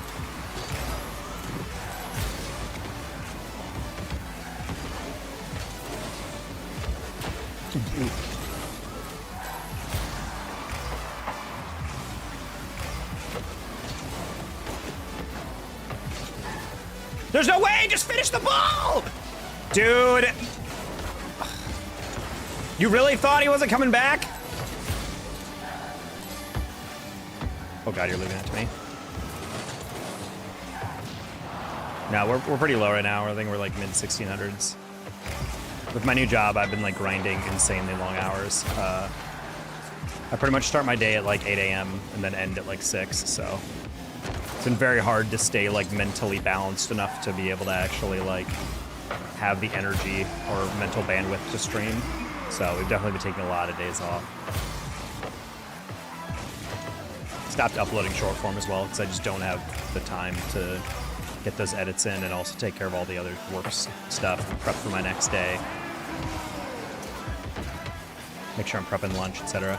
There's no way! Just finish the ball! Dude! You really thought he wasn't coming back? Oh god, you're leaving it to me. No, we're pretty low right now. I think we're like mid 1600s. With my new job, I've been like grinding insanely long hours. I pretty much start my day at like 8 a.m. and then end at like 6, so it's been very hard to stay like mentally balanced enough to be able to actually like have the energy or mental bandwidth to stream. So we've definitely been taking a lot of days off. Stopped uploading short form as well, because I just don't have the time to get those edits in and also take care of all the other work stuff and prep for my next day. Make sure I'm prepping lunch, etc.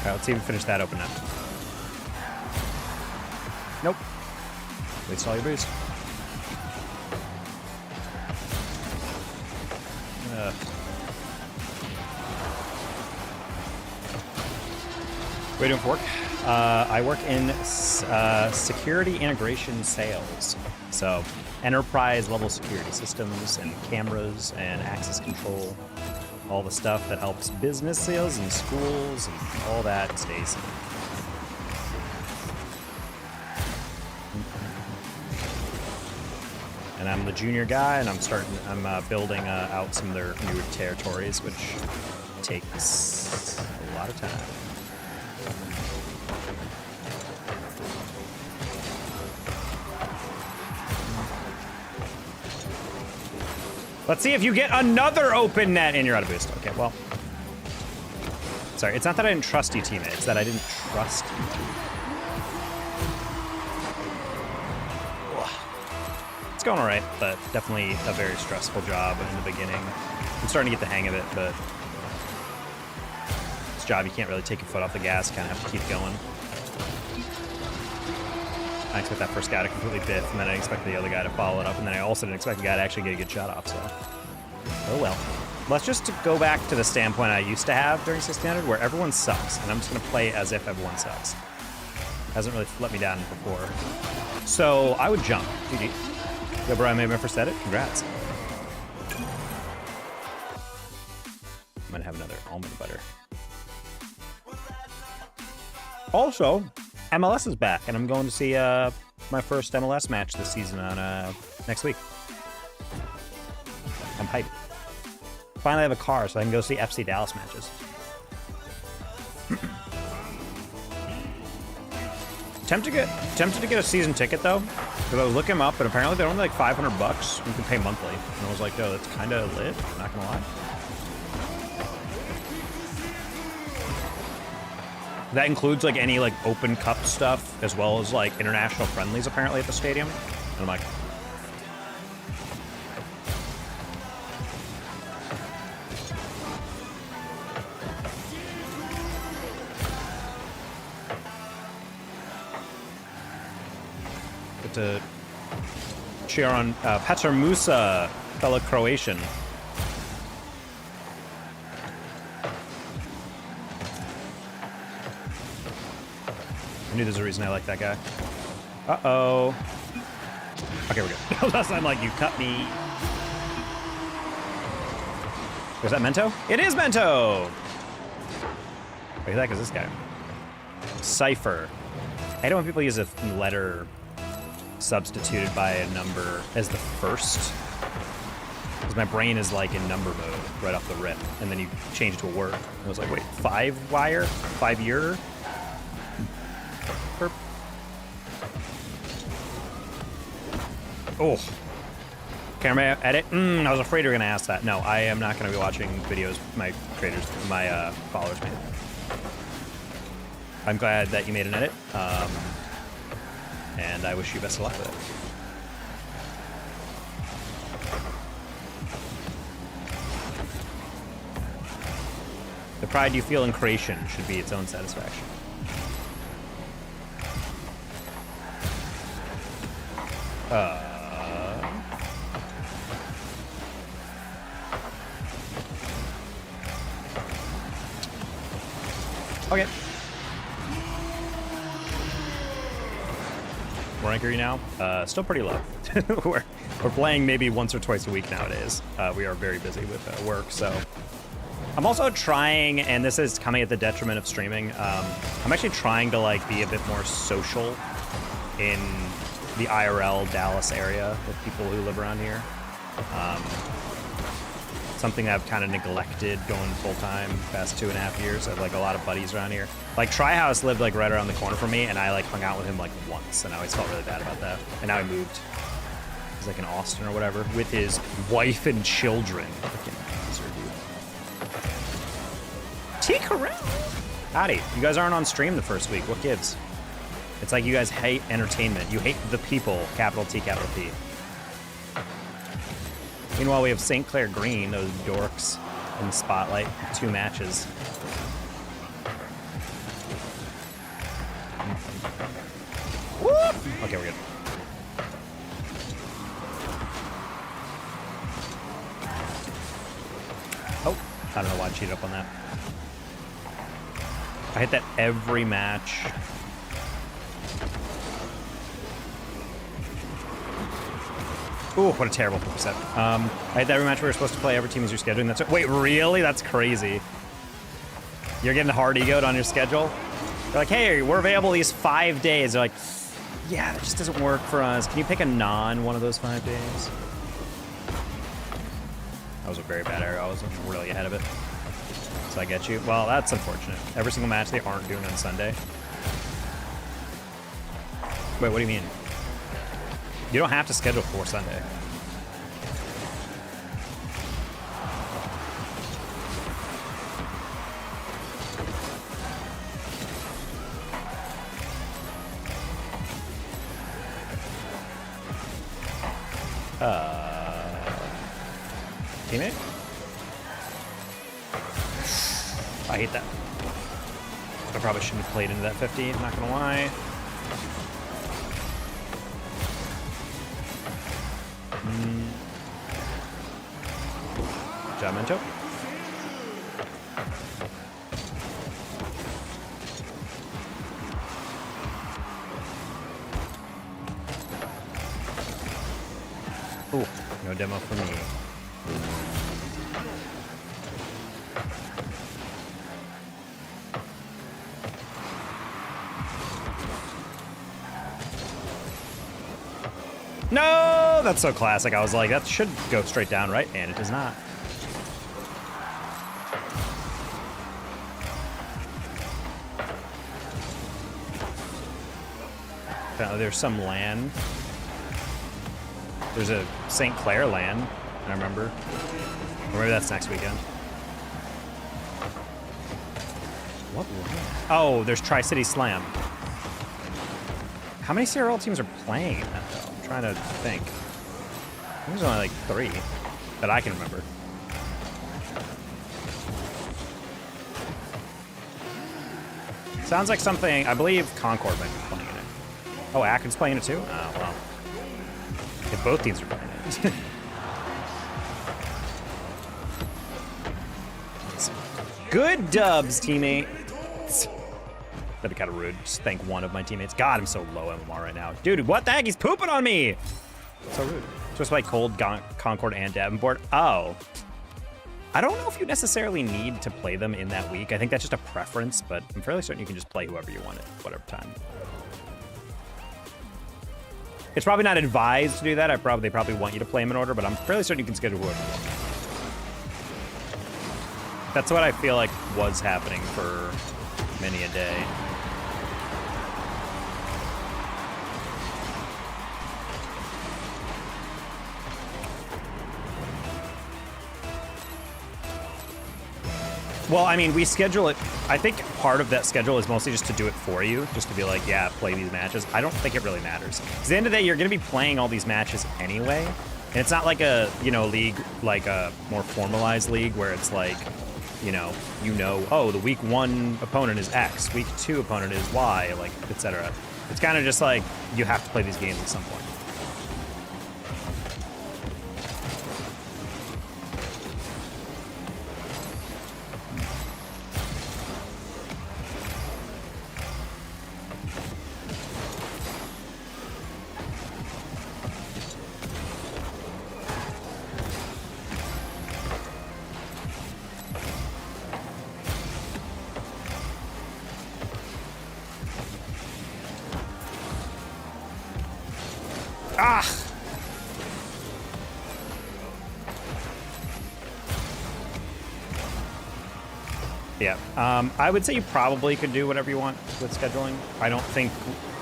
All right, let's see if we finish that open now. Nope. Waste all your boost. What are you doing for work? I work in security integration sales. So enterprise level security systems and cameras and access control. All the stuff that helps businesses and schools and all that stay safe. And I'm the junior guy, and I'm building out some of their new territories, which takes a lot of time. Let's see if you get another open net and you're out of boost. Okay, well. Sorry, it's not that I didn't trust you, teammate. It's that I didn't trust you. It's going all right, but definitely a very stressful job in the beginning. I'm starting to get the hang of it, but this job, you can't really take your foot off the gas. Kind of have to keep going. I expect that first guy to completely biff, and then I expect the other guy to follow it up, and then I also didn't expect the guy to actually get a good shot off, so. Oh well. Let's just go back to the standpoint I used to have during 1600, where everyone sucks, and I'm just gonna play as if everyone sucks. Hasn't really let me down before. So I would jump. GG. Yo, bro, I made my first edit. Congrats. I'm gonna have another almond butter. Also, MLS is back, and I'm going to see my first MLS match this season on next week. I'm hyped. Finally have a car, so I can go see FC Dallas matches. Tempted to get a season ticket though, because I was looking them up, and apparently they're only like $500. You can pay monthly, and I was like, yo, that's kind of lit. I'm not gonna lie. That includes like any like Open Cup stuff, as well as like international friendlies apparently at the stadium. And I'm like, get to cheer on Petar Musa, fellow Croatian. I knew there's a reason I like that guy. Uh-oh. Okay, we're good. Last time, like, you cut me. Was that Mento? It is Mento! Who the heck is this guy? Cypher. I hate it when people use a letter substituted by a number as the first. Because my brain is, like, in number mode right off the rip. And then you change it to a word. And I was like, wait, 5-wire? 5-year? Oh. Camera edit? I was afraid you were going to ask that. No, I am not going to be watching videos my followers made. I'm glad that you made an edit. And I wish you best of luck with it. The pride you feel in creation should be its own satisfaction. Okay. Where rank are you now? Still pretty low. we're playing maybe once or twice a week nowadays. We are very busy with work, so. I'm also trying, and this is coming at the detriment of streaming, I'm actually trying to like be a bit more social in the IRL Dallas area with people who live around here. Something that I've kind of neglected going full-time past 2.5 years. I have like a lot of buddies around here. Like Tryhouse lived like right around the corner from me, and I like hung out with him like once, and I always felt really bad about that. And now he moved. He's like in Austin or whatever with his wife and children. Freaking loser, dude. T. Carell. Howdy. You guys aren't on stream the first week. What gives? It's like you guys hate entertainment. You hate the people, capital T, capital P. Meanwhile, we have St. Clair Green, those dorks, in the spotlight. 2 matches. Okay, we're good. Oh, I don't know why I cheated up on that. I hit that every match. Ooh, what a terrible set. I hit that every match we were supposed to play. Every team is rescheduling. That's wait, really? That's crazy. You're getting hard egoed on your schedule. They're like, hey, we're available these 5 days. They're like, yeah, that just doesn't work for us. Can you pick a one of those 5 days? That was a very bad arrow. I was really ahead of it. So I get you. Well, that's unfortunate. Every single match they aren't doing on Sunday. Wait, what do you mean? You don't have to schedule for Sunday. Teammate? I hate that. I probably shouldn't have played into that 50, I'm not gonna lie. Jamento. Ooh, no demo for me. No, that's so classic. I was like, that should go straight down, right? And it does not. There's some LAN. There's a St. Clair LAN, I remember. Or maybe that's next weekend. What LAN? Oh, there's Tri-City Slam. How many CRL teams are playing that, though? I'm trying to think. I think there's only like 3 that I can remember. Sounds like something, I believe Concord might be playing in it. Oh, Atkins playing it too? Oh, well. If both teams are playing it. Good dubs, teammate. That'd be kind of rude. Just thank one of my teammates. God, I'm so low MMR right now. Dude, what the heck? He's pooping on me! So rude. Supposed to play Cold, Concord, and Davenport. Oh. I don't know if you necessarily need to play them in that week. I think that's just a preference, but I'm fairly certain you can just play whoever you want at whatever time. It's probably not advised to do that. They probably want you to play them in order, but I'm fairly certain you can schedule whoever you want. That's what I feel like was happening for many a day. Well, I mean, we schedule it. I think part of that schedule is mostly just to do it for you, just to be like, yeah, play these matches. I don't think it really matters. Because at the end of the day, you're going to be playing all these matches anyway. And it's not like a, league, like a more formalized league where it's like, oh, the week 1 opponent is X, week 2 opponent is Y, like, etc. It's kind of just like, you have to play these games at some point. Ah! Yeah, I would say you probably could do whatever you want with scheduling. I don't think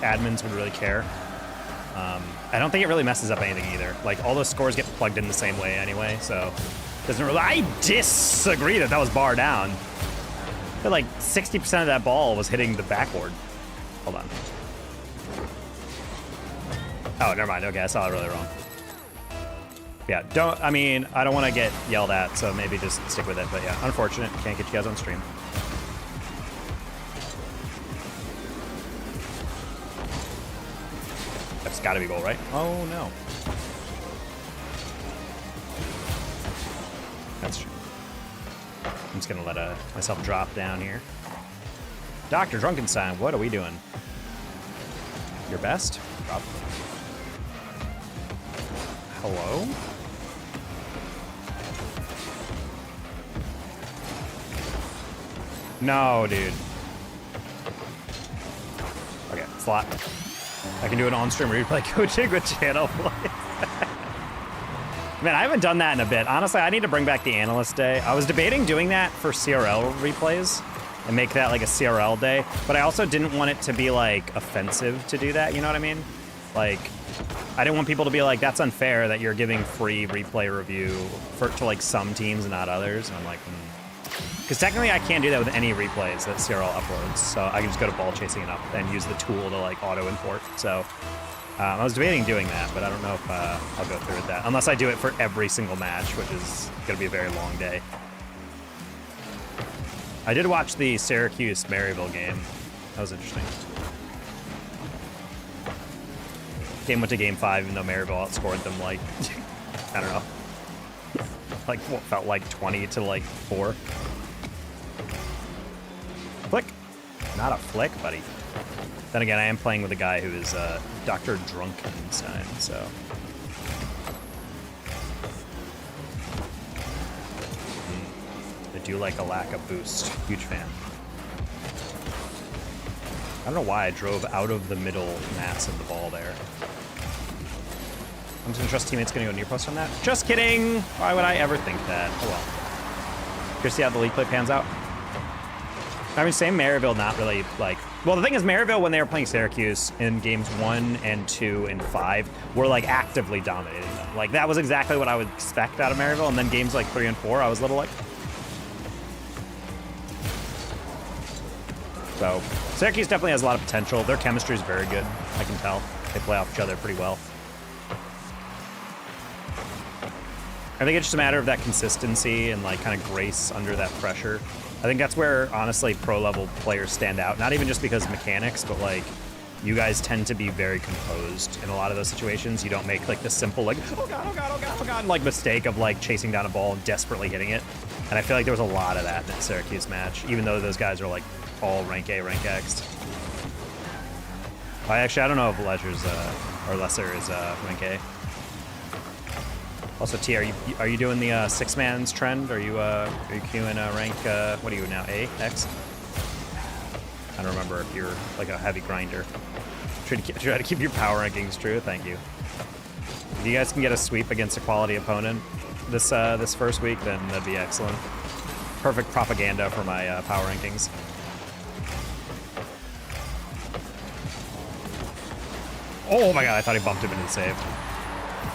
admins would really care. I don't think it really messes up anything either. Like, all those scores get plugged in the same way anyway, so it doesn't really. I disagree that was bar down. I feel like 60% of that ball was hitting the backboard. Hold on. Oh, never mind. Okay, I saw it really wrong. Yeah, I don't want to get yelled at, so maybe just stick with it. But yeah, unfortunate. Can't get you guys on stream. It's got to be goal, right? Oh, no. That's true. I'm just going to let myself drop down here. Dr. Drunkenstein, what are we doing? Your best? Probably. Hello? No, dude. Okay, slot. I can do an on-stream replay coaching with channel play. Man, I haven't done that in a bit. Honestly, I need to bring back the analyst day. I was debating doing that for CRL replays and make that like a CRL day, but I also didn't want it to be like offensive to do that, you know what I mean? Like, I didn't want people to be like, that's unfair that you're giving free replay review to like some teams and not others. And I'm like, because technically I can't do that with any replays that CRL uploads. So I can just go to ball chasing it up and use the tool to like auto import. So I was debating doing that, but I don't know if I'll go through with that. Unless I do it for every single match, which is going to be a very long day. I did watch the Syracuse-Maryville game. That was interesting. Game went to game 5, even though Maryville outscored them like, I don't know, like what felt like 20 to like 4. Flick. Not a flick, buddy. Then again, I am playing with a guy who is Dr. Drunkenstein, so. I do like a lack of boost. Huge fan. I don't know why I drove out of the middle mass of the ball there. I'm just gonna trust teammates gonna go near post on that. Just kidding! Why would I ever think that? Oh well. Curious to see how the league play pans out. I mean, same Maryville, not really like. Well, the thing is, Maryville, when they were playing Syracuse in games 1 and 2 and 5, were like actively dominating them. Like that was exactly what I would expect out of Maryville. And then games like 3 and 4, I was a little like. So Syracuse definitely has a lot of potential. Their chemistry is very good. I can tell they play off each other pretty well. I think it's just a matter of that consistency and like kind of grace under that pressure. I think that's where, honestly, pro-level players stand out. Not even just because of mechanics, but, like, you guys tend to be very composed in a lot of those situations. You don't make, like, the simple, like, oh, God, oh, God, oh, God, oh, God, like, mistake of, like, chasing down a ball and desperately hitting it. And I feel like there was a lot of that in that Syracuse match, even though those guys are, like, all rank A, rank X. I don't know if Leisure's, or Lesser is rank A. Also, T, are you doing the 6-man's trend? Are you queuing rank? What are you now? A, X? I don't remember if you're like a heavy grinder. Try to keep your power rankings true. Thank you. If you guys can get a sweep against a quality opponent this first week, then that'd be excellent. Perfect propaganda for my power rankings. Oh my God! I thought he bumped him into the save.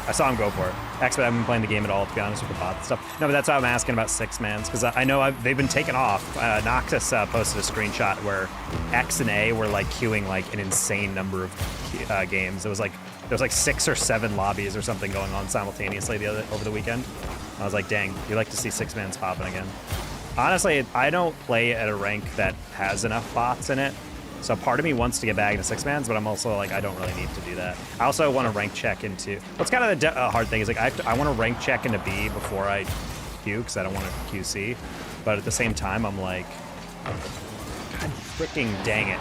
I saw him go for it. Actually, I haven't been playing the game at all, to be honest, with the bot stuff. No, but that's why I'm asking about 6-mans, because I know they've been taken off. Noxus posted a screenshot where X and A were like queuing like an insane number of games. It was like there was like 6 or 7 lobbies or something going on simultaneously over the weekend. I was like, dang, you like to see 6-mans popping again. Honestly, I don't play at a rank that has enough bots in it. So part of me wants to get back into 6-mans, but I'm also like, I don't really need to do that. I also want to rank check into, what's kind of the hard thing is like, I want to rank check into B before I Q, because I don't want to QC. But at the same time, I'm like, God freaking dang it.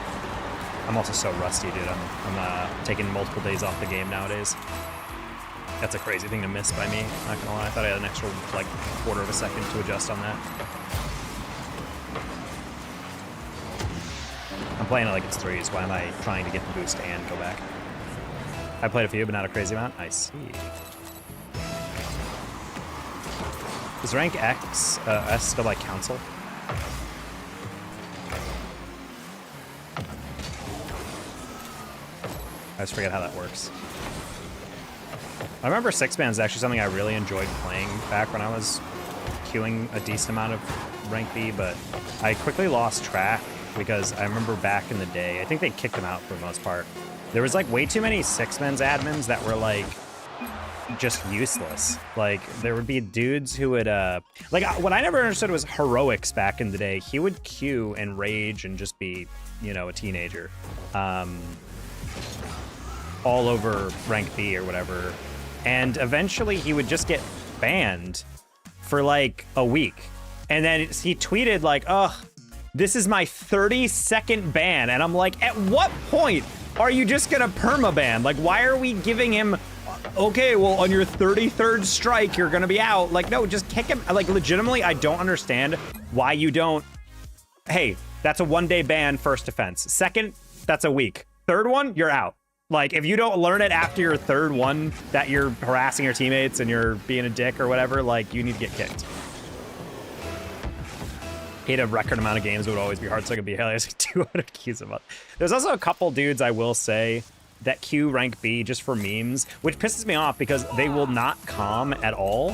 I'm also so rusty, dude. I'm taking multiple days off the game nowadays. That's a crazy thing to miss by me, not gonna lie. I thought I had an extra like quarter of a second to adjust on that. I'm playing it like it's 3s. Why am I trying to get the boost and go back? I played a few, but not a crazy amount. I see. Is rank X, S still like council? I just forget how that works. I remember 6-man is actually something I really enjoyed playing back when I was queuing a decent amount of rank B, but I quickly lost track. Because I remember back in the day, I think they kicked them out for the most part. There was like way too many 6-men's admins that were like just useless. Like there would be dudes who would like what I never understood was Heroics back in the day. He would queue and rage and just be, you know, a teenager. all over rank B or whatever. And eventually he would just get banned for like a week. And then he tweeted like, ugh, this is my 32nd ban. And I'm like, at what point are you just gonna perma-ban? Like, why are we giving him, okay, well, on your 33rd strike, you're gonna be out. Like, no, just kick him. Like, legitimately, I don't understand why you don't, hey, that's a 1-day ban, first offense. Second, that's a week. Third one, you're out. Like, if you don't learn it after your third one that you're harassing your teammates and you're being a dick or whatever, like, you need to get kicked. Hate a record amount of games, it would always be hard, so I could be hell, like 200 queues a month. There's also a couple dudes, I will say, that queue rank B just for memes, which pisses me off because they will not calm at all.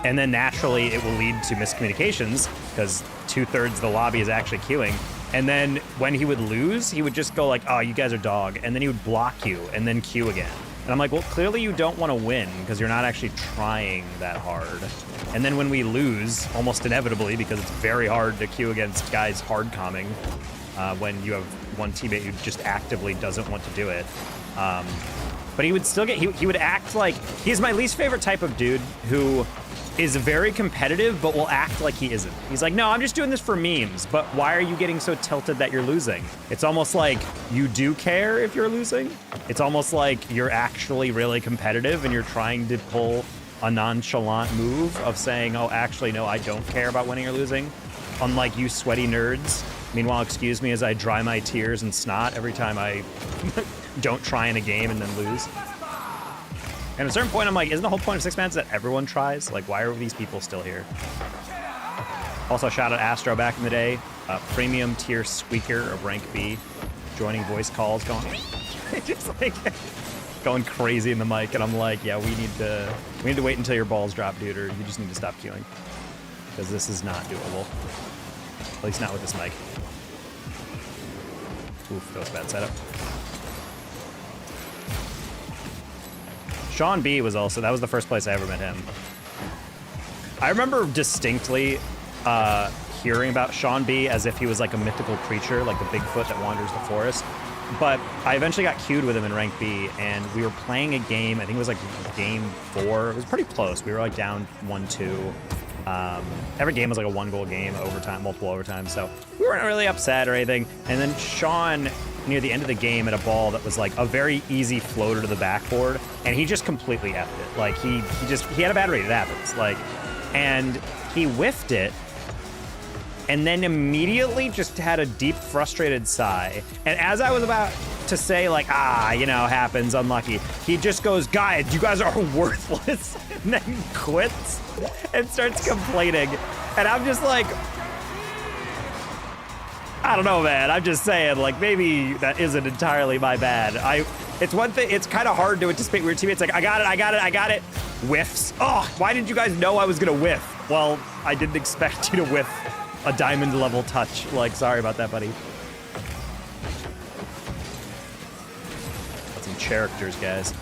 And then naturally it will lead to miscommunications because 2/3 of the lobby is actually queuing. And then when he would lose, he would just go like, oh, you guys are dog. And then he would block you and then queue again. And I'm like, well, clearly you don't want to win because you're not actually trying that hard. And then when we lose, almost inevitably, because it's very hard to queue against guys hard calming when you have one teammate who just actively doesn't want to do it. But he would still get, he would act like, he's my least favorite type of dude who is very competitive, but will act like he isn't. He's like, no, I'm just doing this for memes, but why are you getting so tilted that you're losing? It's almost like you do care if you're losing. It's almost like you're actually really competitive and you're trying to pull a nonchalant move of saying, oh, actually, no, I don't care about winning or losing. Unlike you sweaty nerds. Meanwhile, excuse me as I dry my tears and snot every time I don't try in a game and then lose. And at a certain point, I'm like, isn't the whole point of 6 mans that everyone tries? Like, why are these people still here? Also, shout out Astro back in the day. Premium tier squeaker of rank B. Joining voice calls, going, just like, going crazy in the mic. And I'm like, yeah, we need to wait until your balls drop, dude, or you just need to stop queuing. Because this is not doable. At least not with this mic. Oof, that was a bad setup. Sean B was also, that was the first place I ever met him. I remember distinctly hearing about Sean B as if he was like a mythical creature, like the Bigfoot that wanders the forest. But I eventually got queued with him in rank B, and we were playing a game, I think it was like game 4. It was pretty close. We were like down 1-2. Every game was like a 1-goal game, overtime, multiple overtimes, so we weren't really upset or anything. And then Sean, near the end of the game, at a ball that was like a very easy floater to the backboard, and he just completely effed it. Like he had a bad rate, it happens. Like, and he whiffed it, and then immediately just had a deep, frustrated sigh. And as I was about to say like, you know, happens, unlucky, he just goes, guys, you guys are worthless, and then quits and starts complaining. And I'm just like, I don't know, man. I'm just saying, like, maybe that isn't entirely my bad. It's one thing, it's kind of hard to anticipate weird teammates. Like, I got it. Whiffs. Oh, why didn't you guys know I was gonna whiff? Well, I didn't expect you to whiff a diamond level touch. Like, sorry about that, buddy. Got some characters, guys.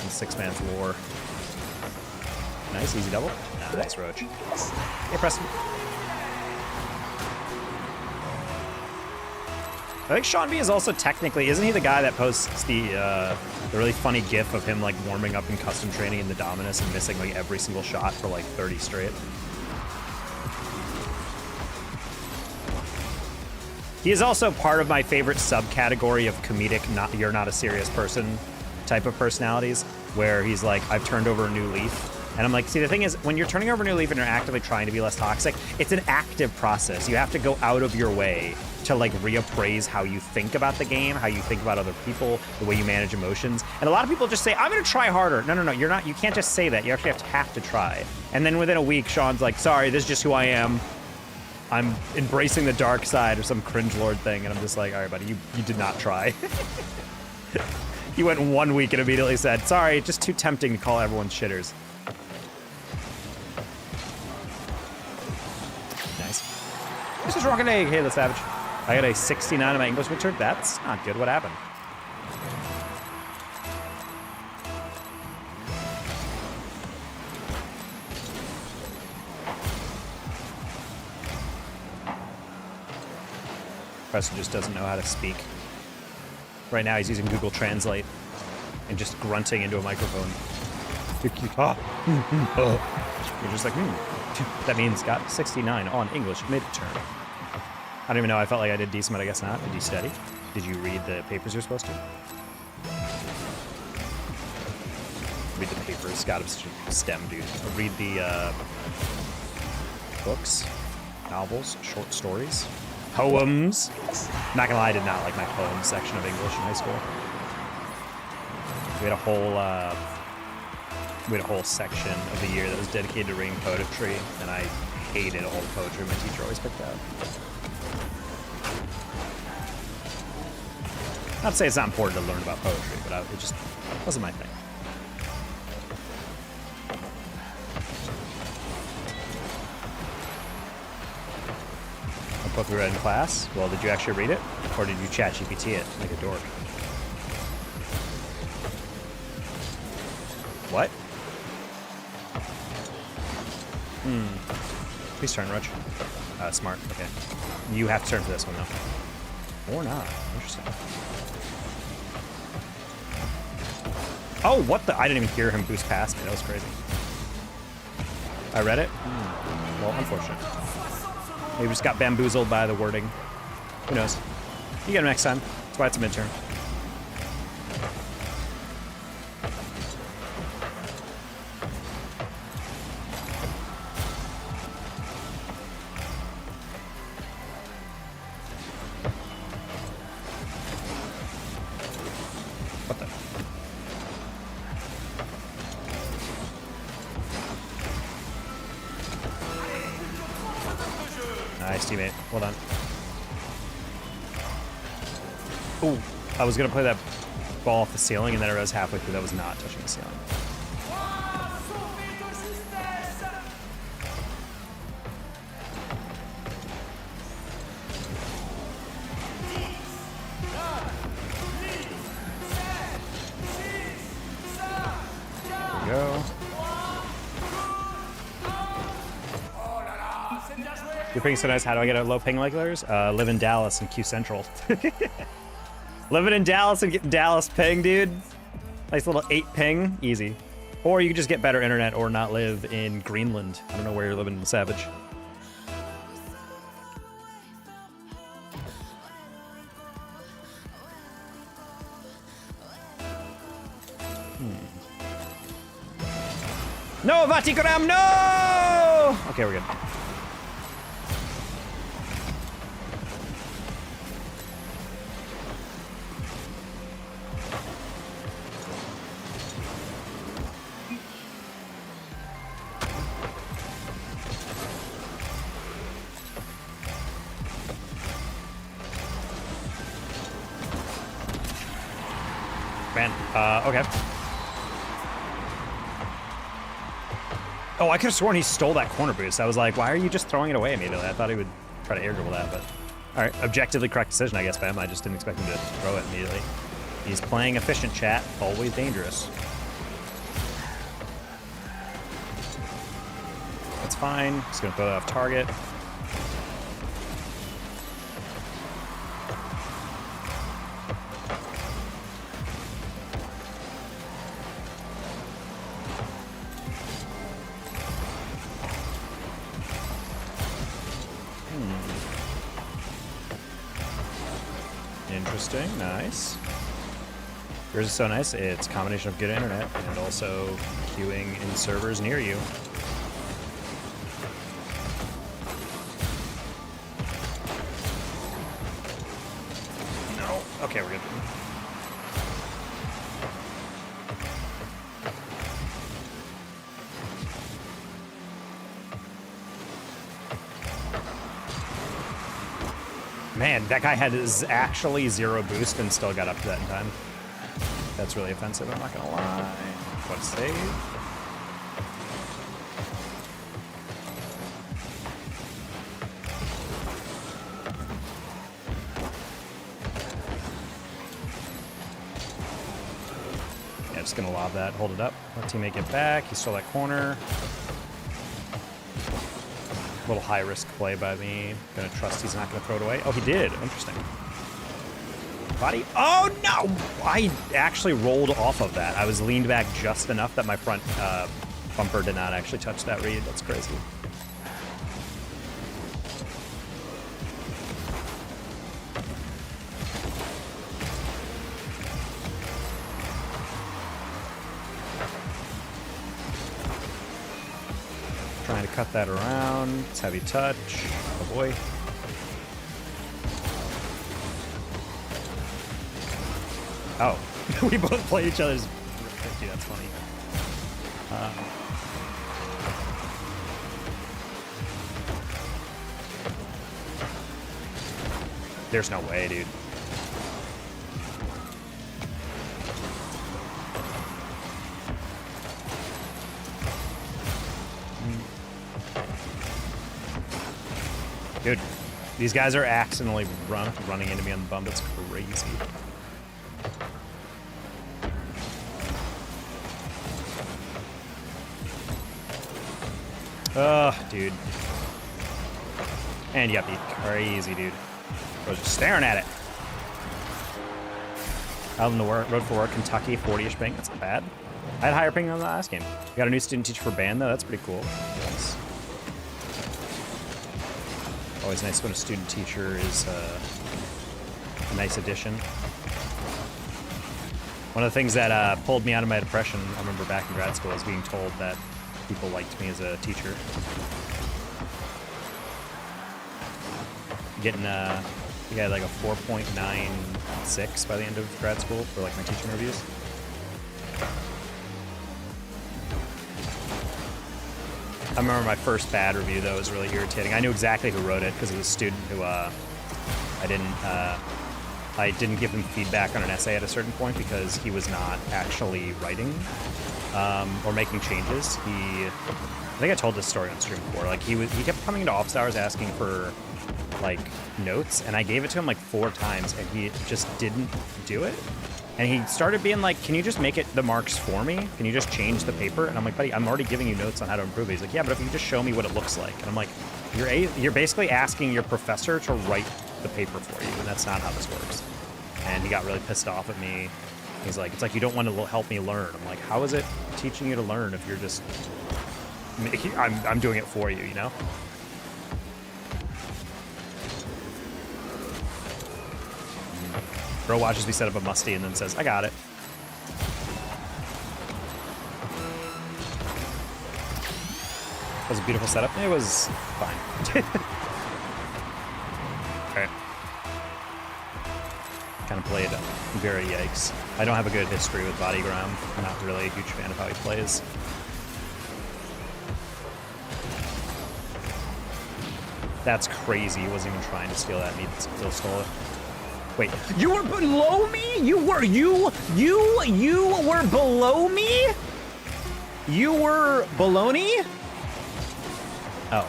In 6 man's war. Nice, easy double. Nice, Roach. Hey, Preston. I think Sean B is also technically, isn't he the guy that posts the really funny gif of him like warming up in custom training in the Dominus and missing like every single shot for like 30 straight? He is also part of my favorite subcategory of comedic, you're not a serious person type of personalities, where he's like, I've turned over a new leaf. And I'm like, see, the thing is, when you're turning over a new leaf and you're actively trying to be less toxic, it's an active process. You have to go out of your way to like reappraise how you think about the game, how you think about other people, the way you manage emotions. And a lot of people just say, I'm gonna try harder. No, you're not, you can't just say that. You actually have to try. And then within a week, Sean's like, sorry, this is just who I am. I'm embracing the dark side or some cringe lord thing. And I'm just like, all right, buddy, you did not try. He went 1 week and immediately said, sorry, just too tempting to call everyone shitters. Nice. This is Rocket Egg. Hey, the Savage. I got a 69 on my English winter. That's not good. What happened? Preston just doesn't know how to speak. Right now he's using Google Translate and just grunting into a microphone. You're just like, That means got 69 on English midterm. I don't even know. I felt like I did decent, but I guess not. Did you study? Did you read the papers you're supposed to? Read the papers. Scott is STEM, dude. Read the books, novels, short stories, poems. Not gonna lie, I did not like my poems section of English in high school. We had a whole section of the year that was dedicated to reading poetry, and I hated all the poetry my teacher always picked out. Not to say it's not important to learn about poetry, but it just wasn't my thing. What book we read in class? Well, did you actually read it? Or did you chat GPT it like a dork? What? Please turn, Rudge. Smart, okay. You have to turn for this one, though. Or not. Interesting. Oh, what the? I didn't even hear him boost past me. That was crazy. I read it? Well, unfortunate. Maybe just got bamboozled by the wording. Who knows? You get him next time. That's why it's a midterm. What the? Nice, teammate. Well done. Ooh, I was gonna play that ball off the ceiling, and then I realized halfway through that was not touching the ceiling. There we go. Your ping's so nice. How do I get a low ping like theirs? Live in Dallas and Q Central. Living in Dallas and getting Dallas ping, dude. Nice little 8 ping. Easy. Or you can just get better internet or not live in Greenland. I don't know where you're living, Savage. No, Vatikanam, no! Okay, we're good. Man, okay. Oh, I could have sworn he stole that corner boost. I was like, why are you just throwing it away immediately? I thought he would try to air dribble that, but... All right, objectively correct decision, I guess, by him. I just didn't expect him to throw it immediately. He's playing efficient, chat. Always dangerous. That's fine. Just gonna throw that off target. Interesting, nice. Yours is so nice. It's a combination of good internet and also queuing in servers near you. No. Okay, we're good. Man, that guy had actually 0 boost and still got up to that in time. That's really offensive, I'm not gonna lie. What a save. Yeah, just gonna lob that, hold it up. Let teammate get back, he stole that corner. Little high risk play by me. Gonna trust he's not gonna throw it away. Oh, he did. Interesting. Body. Oh, no! I actually rolled off of that. I was leaned back just enough that my front bumper did not actually touch that reed. That's crazy. Trying to cut that around. It's heavy touch. Oh, boy. Oh, we both play each other's. Dude, that's funny. There's no way, dude. Dude, these guys are accidentally running into me on the bump. It's crazy. Ugh, dude. And you got beat. Crazy, dude. I was just staring at it. Out on the road for work, Kentucky, 40-ish ping. That's not bad. I had higher ping than the last game. We got a new student teacher for band, though. That's pretty cool. Nice. Always nice when a student teacher is a nice addition. One of the things that pulled me out of my depression, I remember back in grad school, was being told that people liked me as a teacher. Getting I think I had like a 4.96 by the end of grad school for like my teaching reviews. I remember my first bad review though was really irritating. I knew exactly who wrote it because it was a student who I didn't give him feedback on an essay at a certain point because he was not actually writing or making changes. I think I told this story on stream before. Like he kept coming into office hours asking for like notes, and I gave it to him like 4 times, and he just didn't do it. And he started being like, "Can you just make it the marks for me? Can you just change the paper?" And I'm like, "Buddy, I'm already giving you notes on how to improve it." He's like, "Yeah, but if you just show me what it looks like." And I'm like, "You're basically asking your professor to write the paper for you, and that's not how this works." And he got really pissed off at me. He's like, "It's like you don't want to help me learn." I'm like, "How is it teaching you to learn if you're just I'm doing it for you, you know?" Bro watches me set up a musty and then says, "I got it." It was a beautiful setup. It was fine. Okay. Kind of played very yikes. I don't have a good history with Body Ground. I'm not really a huge fan of how he plays. That's crazy. He wasn't even trying to steal that, and he still stole it. Wait, you were below me? You were below me? You were baloney? Oh.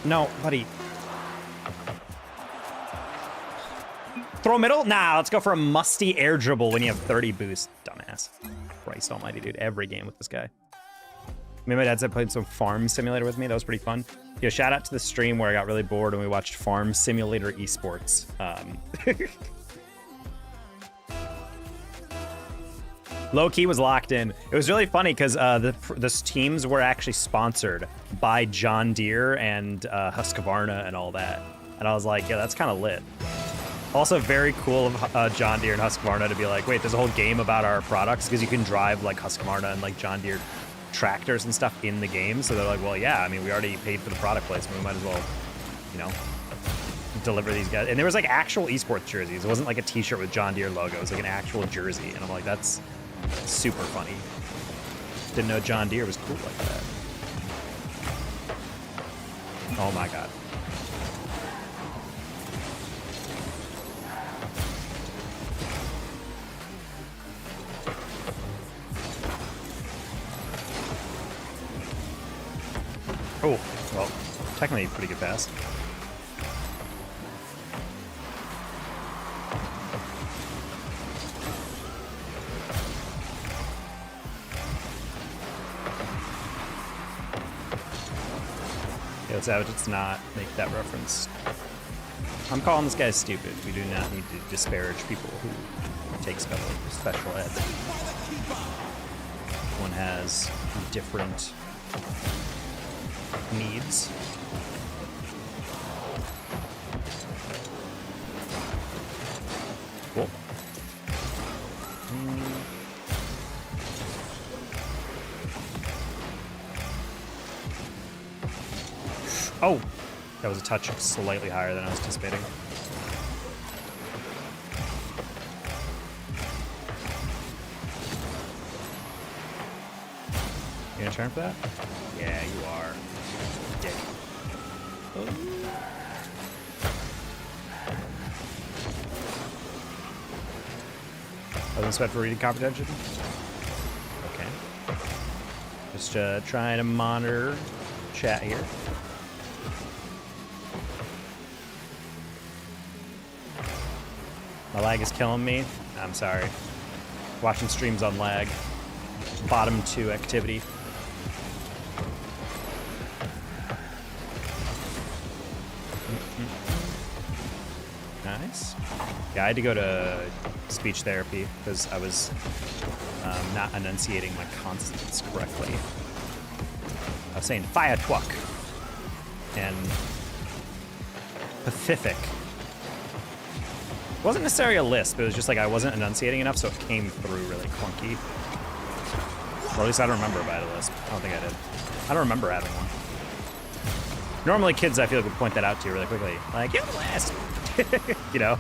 No, buddy. Throw middle? Nah, let's go for a musty air dribble when you have 30 boost, dumbass. Christ almighty, dude. Every game with this guy. Me and my dad said played some Farm Simulator with me. That was pretty fun. Yo, shout out to the stream where I got really bored and we watched Farm Simulator Esports. Low key was locked in. It was really funny because the teams were actually sponsored by John Deere and Husqvarna and all that. And I was like, yeah, that's kind of lit. Also very cool of John Deere and Husqvarna to be like, wait, there's a whole game about our products because you can drive like Husqvarna and like John Deere tractors and stuff in the game. So they're like, well, yeah, I mean, we already paid for the product placement. We might as well, you know, deliver these guys. And there was like actual esports jerseys. It wasn't like a t-shirt with John Deere logo. It was like an actual jersey. And I'm like, that's super funny. Didn't know John Deere was cool like that. Oh my God. Oh, well, technically pretty good pass. Yeah, points out it's not make that reference. I'm calling this guy stupid. We do not need to disparage people who take special ed. One has different needs. Cool. Oh, that was a touch slightly higher than I was anticipating. You gonna turn for that? Yeah, you are. Dick. I wasn't sweat for reading comprehension. Okay. Just trying to monitor chat here. My lag is killing me. I'm sorry. Watching streams on lag. Bottom 2 activity. Nice. Yeah, I had to go to speech therapy because I was not enunciating my consonants correctly. I was saying fire twuck and Pacific. It wasn't necessarily a lisp, it was just like I wasn't enunciating enough, so it came through really clunky. Or at least I don't remember if I had a lisp. I don't think I did. I don't remember having one. Normally kids, I feel like, would point that out to you really quickly. Like, you have a lisp! You know?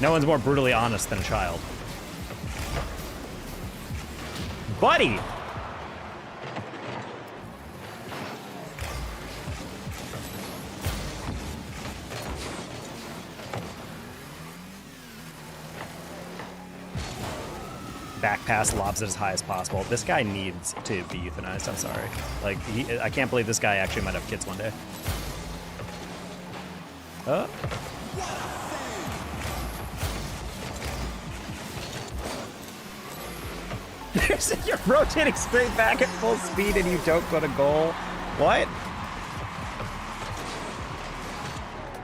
No one's more brutally honest than a child. Buddy! Back pass, lobs it as high as possible. This guy needs to be euthanized, I'm sorry. Like, I can't believe this guy actually might have kids one day. You're rotating straight back at full speed and you don't go to goal. What?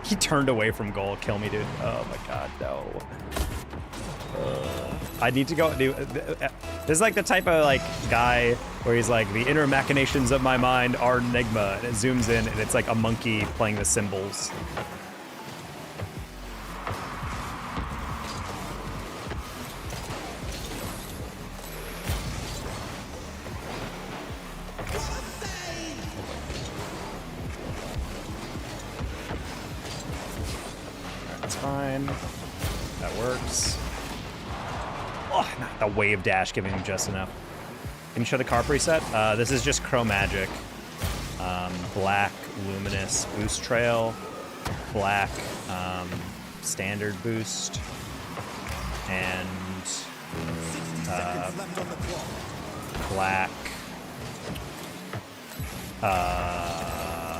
He turned away from goal. Kill me, dude. Oh my god, no. I need to go do. This is like the type of like guy where he's like, the inner machinations of my mind are enigma, and it zooms in and it's like a monkey playing the cymbals. That's fine. That works. Oh, not the wave dash giving him just enough. Can you show the carp reset? This is just chromagic. Black luminous boost trail, black standard boost, and black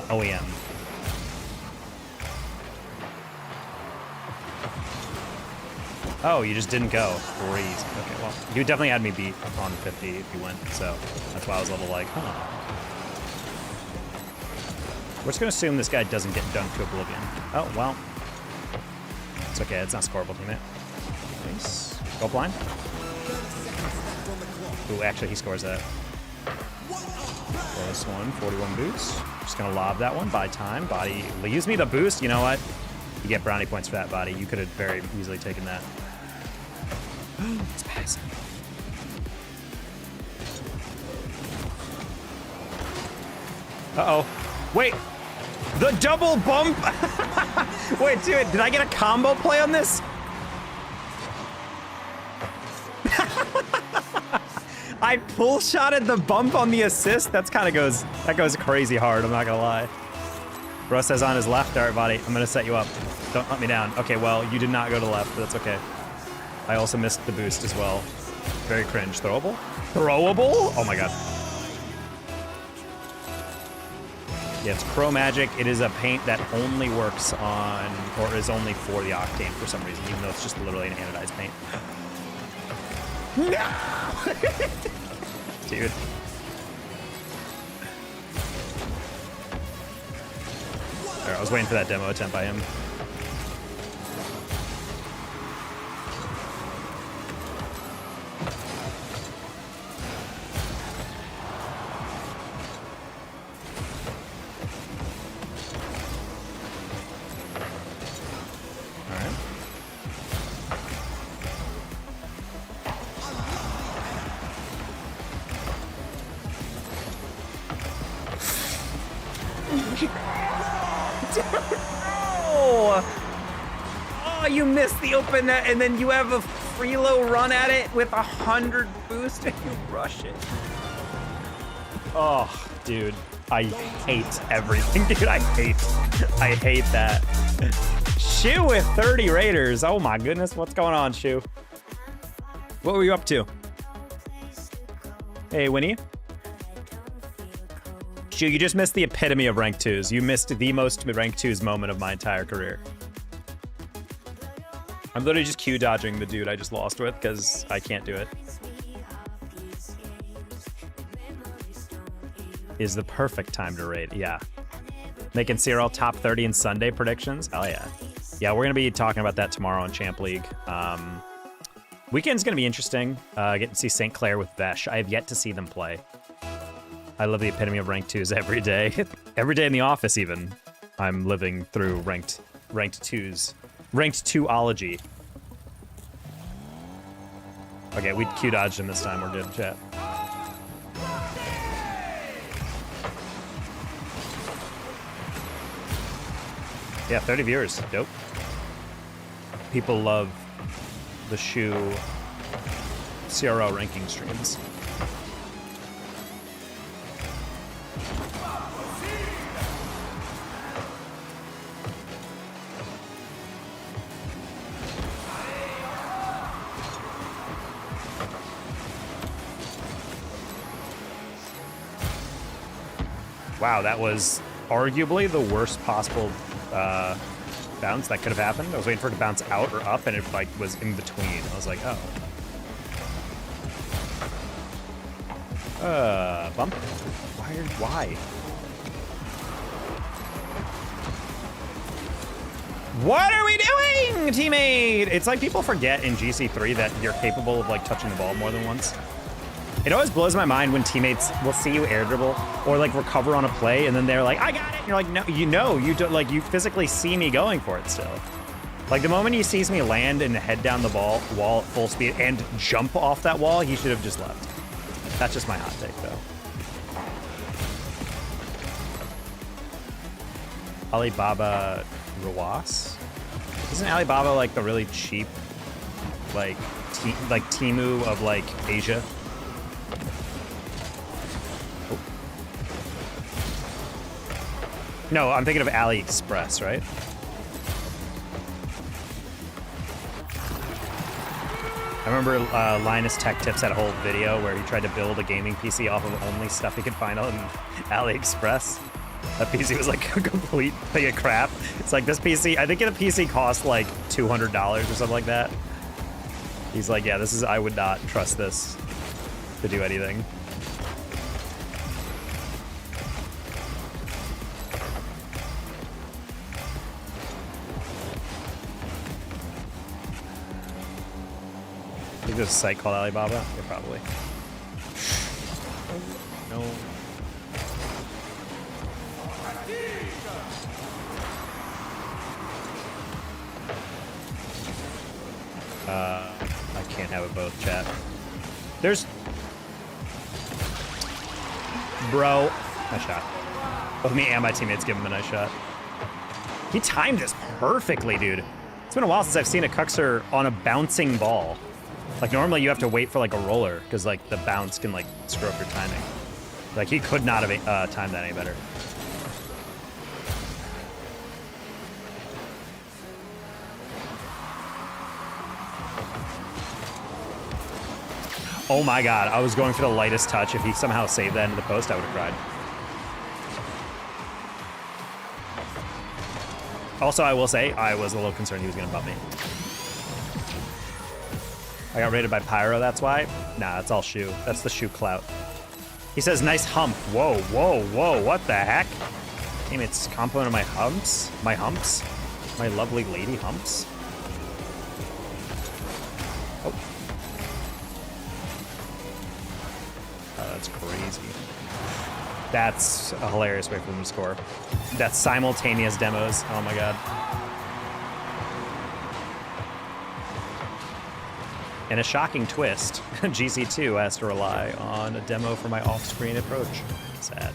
OEM. Oh, you just didn't go. Crazy. Okay, well, you definitely had me beat on 50 if you went, so that's why I was a little like, huh. We're just gonna assume this guy doesn't get dunked to oblivion. Oh, well. It's okay, it's not scoreable, teammate. Nice. Go blind. Ooh, actually, he scores that. This one, 41 boost. Just gonna lob that one, buy time. Body leaves me the boost. You know what? You get brownie points for that, body. You could have very easily taken that. It's passing. Uh-oh. Wait. The double bump. Wait, dude, did I get a combo play on this? I pull shotted the bump on the assist. That goes crazy hard, I'm not gonna lie. Bro says on his left. All right, body, I'm gonna set you up. Don't let me down. Okay, well, you did not go to left, but that's okay. I also missed the boost as well. Very cringe. Throwable? Throwable? Oh my god. Yeah, it's chromagic. It is a paint that only works on, or is only for the Octane for some reason, even though it's just literally an anodized paint. No! Dude. Or I was waiting for that demo attempt by him. Oh, you missed the open net, and then you have a freelo run at it with 100 boost, and you rush it. Oh, dude, I hate everything, dude. I hate that. Shu with 30 Raiders. Oh my goodness, what's going on, Shu? What were you up to? Hey, Winnie. Shu, you just missed the epitome of rank 2s. You missed the most rank 2s moment of my entire career. I'm literally just Q dodging the dude I just lost with because I can't do it. Is the perfect time to raid, yeah. Making CRL top 30 in Sunday predictions? Hell yeah. Yeah, we're gonna be talking about that tomorrow in Champ League. Weekend's gonna be interesting. Getting to see St. Clair with Vesh. I have yet to see them play. I love the epitome of rank 2s every day. Every day in the office even. I'm living through ranked 2s. Ranked 2-ology. Okay, we Q dodged him this time. We're good, chat. Yeah, 30 viewers. Dope. People love the Shu CRL ranking streams. Wow, that was arguably the worst possible bounce that could have happened. I was waiting for it to bounce out or up, and it like was in between. I was like, oh. Bump? Why? What are we doing, teammate? It's like people forget in GC3 that you're capable of like touching the ball more than once. It always blows my mind when teammates will see you air dribble or like recover on a play, and then they're like, "I got it." And you're like, "No, you don't. Like, you physically see me going for it still." Like the moment he sees me land and head down the wall at full speed and jump off that wall, he should have just left. That's just my hot take, though. Alibaba Rawas? Isn't Alibaba like the really cheap, like Temu of like Asia? No, I'm thinking of AliExpress, right? I remember Linus Tech Tips had a whole video where he tried to build a gaming PC off of only stuff he could find on AliExpress. That PC was like a complete thing of crap. It's like this PC, I think the PC cost like $200 or something like that. He's like, yeah, I would not trust this to do anything. I think there's a site called Alibaba. Yeah, probably. No. I can't have it both, chat. There's... Bro. Nice shot. Both me and my teammates give him a nice shot. He timed this perfectly, dude. It's been a while since I've seen a Cuxer on a bouncing ball. Like, normally you have to wait for, like, a roller, because, like, the bounce can, like, screw up your timing. Like, he could not have timed that any better. Oh my god, I was going for the lightest touch. If he somehow saved that into the post, I would have cried. Also, I will say, I was a little concerned he was going to bump me. I got raided by Pyro, that's why? Nah, that's all Shu. That's the Shu clout. He says, nice hump. Whoa, whoa, whoa, what the heck? Teammates complimented my humps. My humps. My lovely lady humps. Oh. That's crazy. That's a hilarious way for them to score. That's simultaneous demos. Oh my god. In a shocking twist, GC2 has to rely on a demo for my off-screen approach. Sad.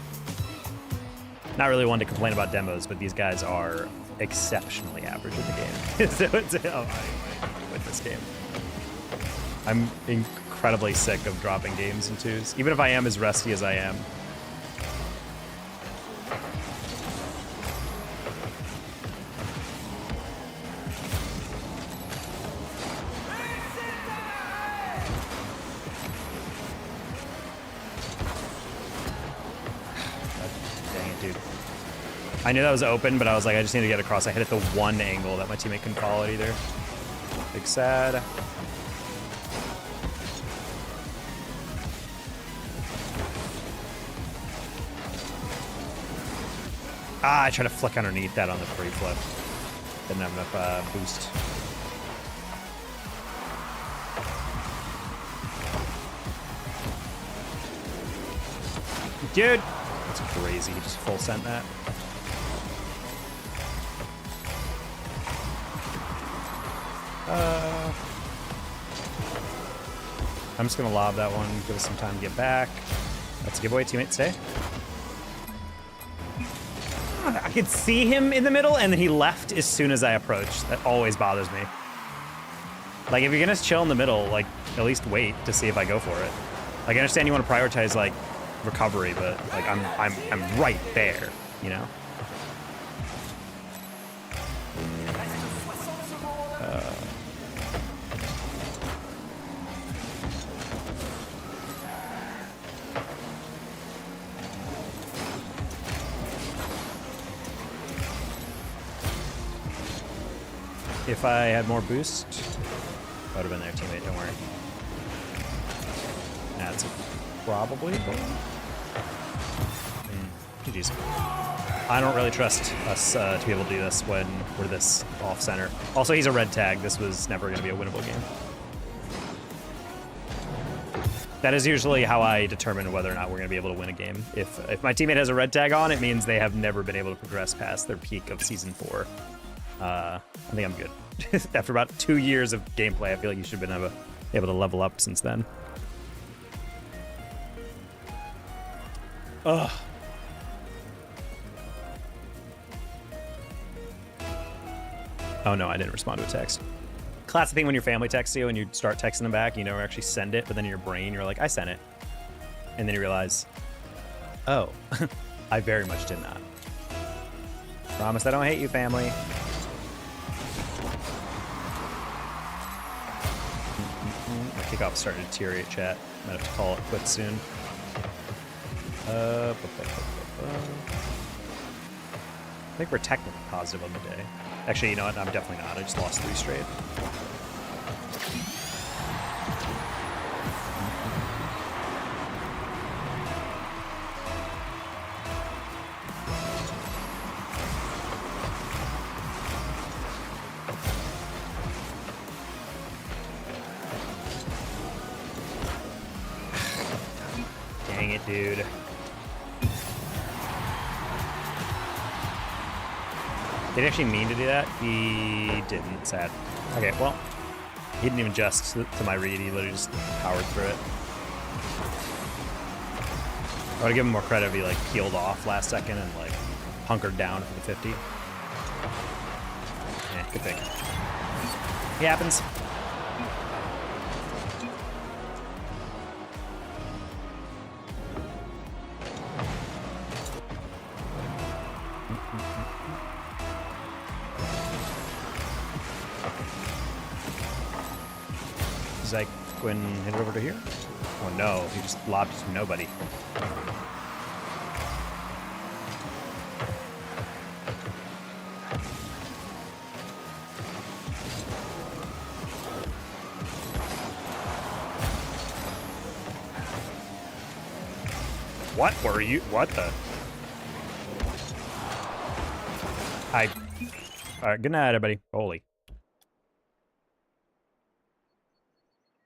Not really one to complain about demos, but these guys are exceptionally average in the game. So it's with this game. I'm incredibly sick of dropping games in twos, even if I am as rusty as I am. I knew that was open, but I was like, I just need to get across. I hit it the one angle that my teammate couldn't follow it either. Big sad. I tried to flick underneath that on the free flip. Didn't have enough boost. Dude! That's crazy. He just full sent that. I'm just gonna lob that one, give us some time to get back. That's a giveaway, teammate, stay. I could see him in the middle, and then he left as soon as I approached. That always bothers me. Like, if you're gonna chill in the middle, like, at least wait to see if I go for it. Like, I understand you want to prioritize, like, recovery, but, like, I'm right there, you know? If I had more boost, I would have been there, teammate, don't worry. That's probably. GG's. I don't really trust us to be able to do this when we're this off-center. Also, he's a red tag. This was never going to be a winnable game. That is usually how I determine whether or not we're going to be able to win a game. If my teammate has a red tag on, it means they have never been able to progress past their peak of Season 4. I think I'm good. After about 2 years of gameplay, I feel like you should have been able to level up since then. Ugh. Oh no, I didn't respond to a text. Classic thing when your family texts you and you start texting them back, you never actually send it, but then in your brain you're like, I sent it. And then you realize, oh, I very much did not. Promise I don't hate you, family. My kickoff started to deteriorate, chat. Might have to call it quits soon. I think we're technically positive on the day. Actually, you know what? I'm definitely not. I just lost 3 straight. Dang it, dude. Did he actually mean to do that? He didn't, sad. Okay, well, he didn't even adjust to my read. He literally just powered through it. I would have given him more credit if he, like, peeled off last second and, like, hunkered down for the 50. Yeah, good pick. It happens. Like, go ahead and hit it over to here. Oh no, he just lobbed it to nobody. What were you? What the? All right, good night, everybody. Holy.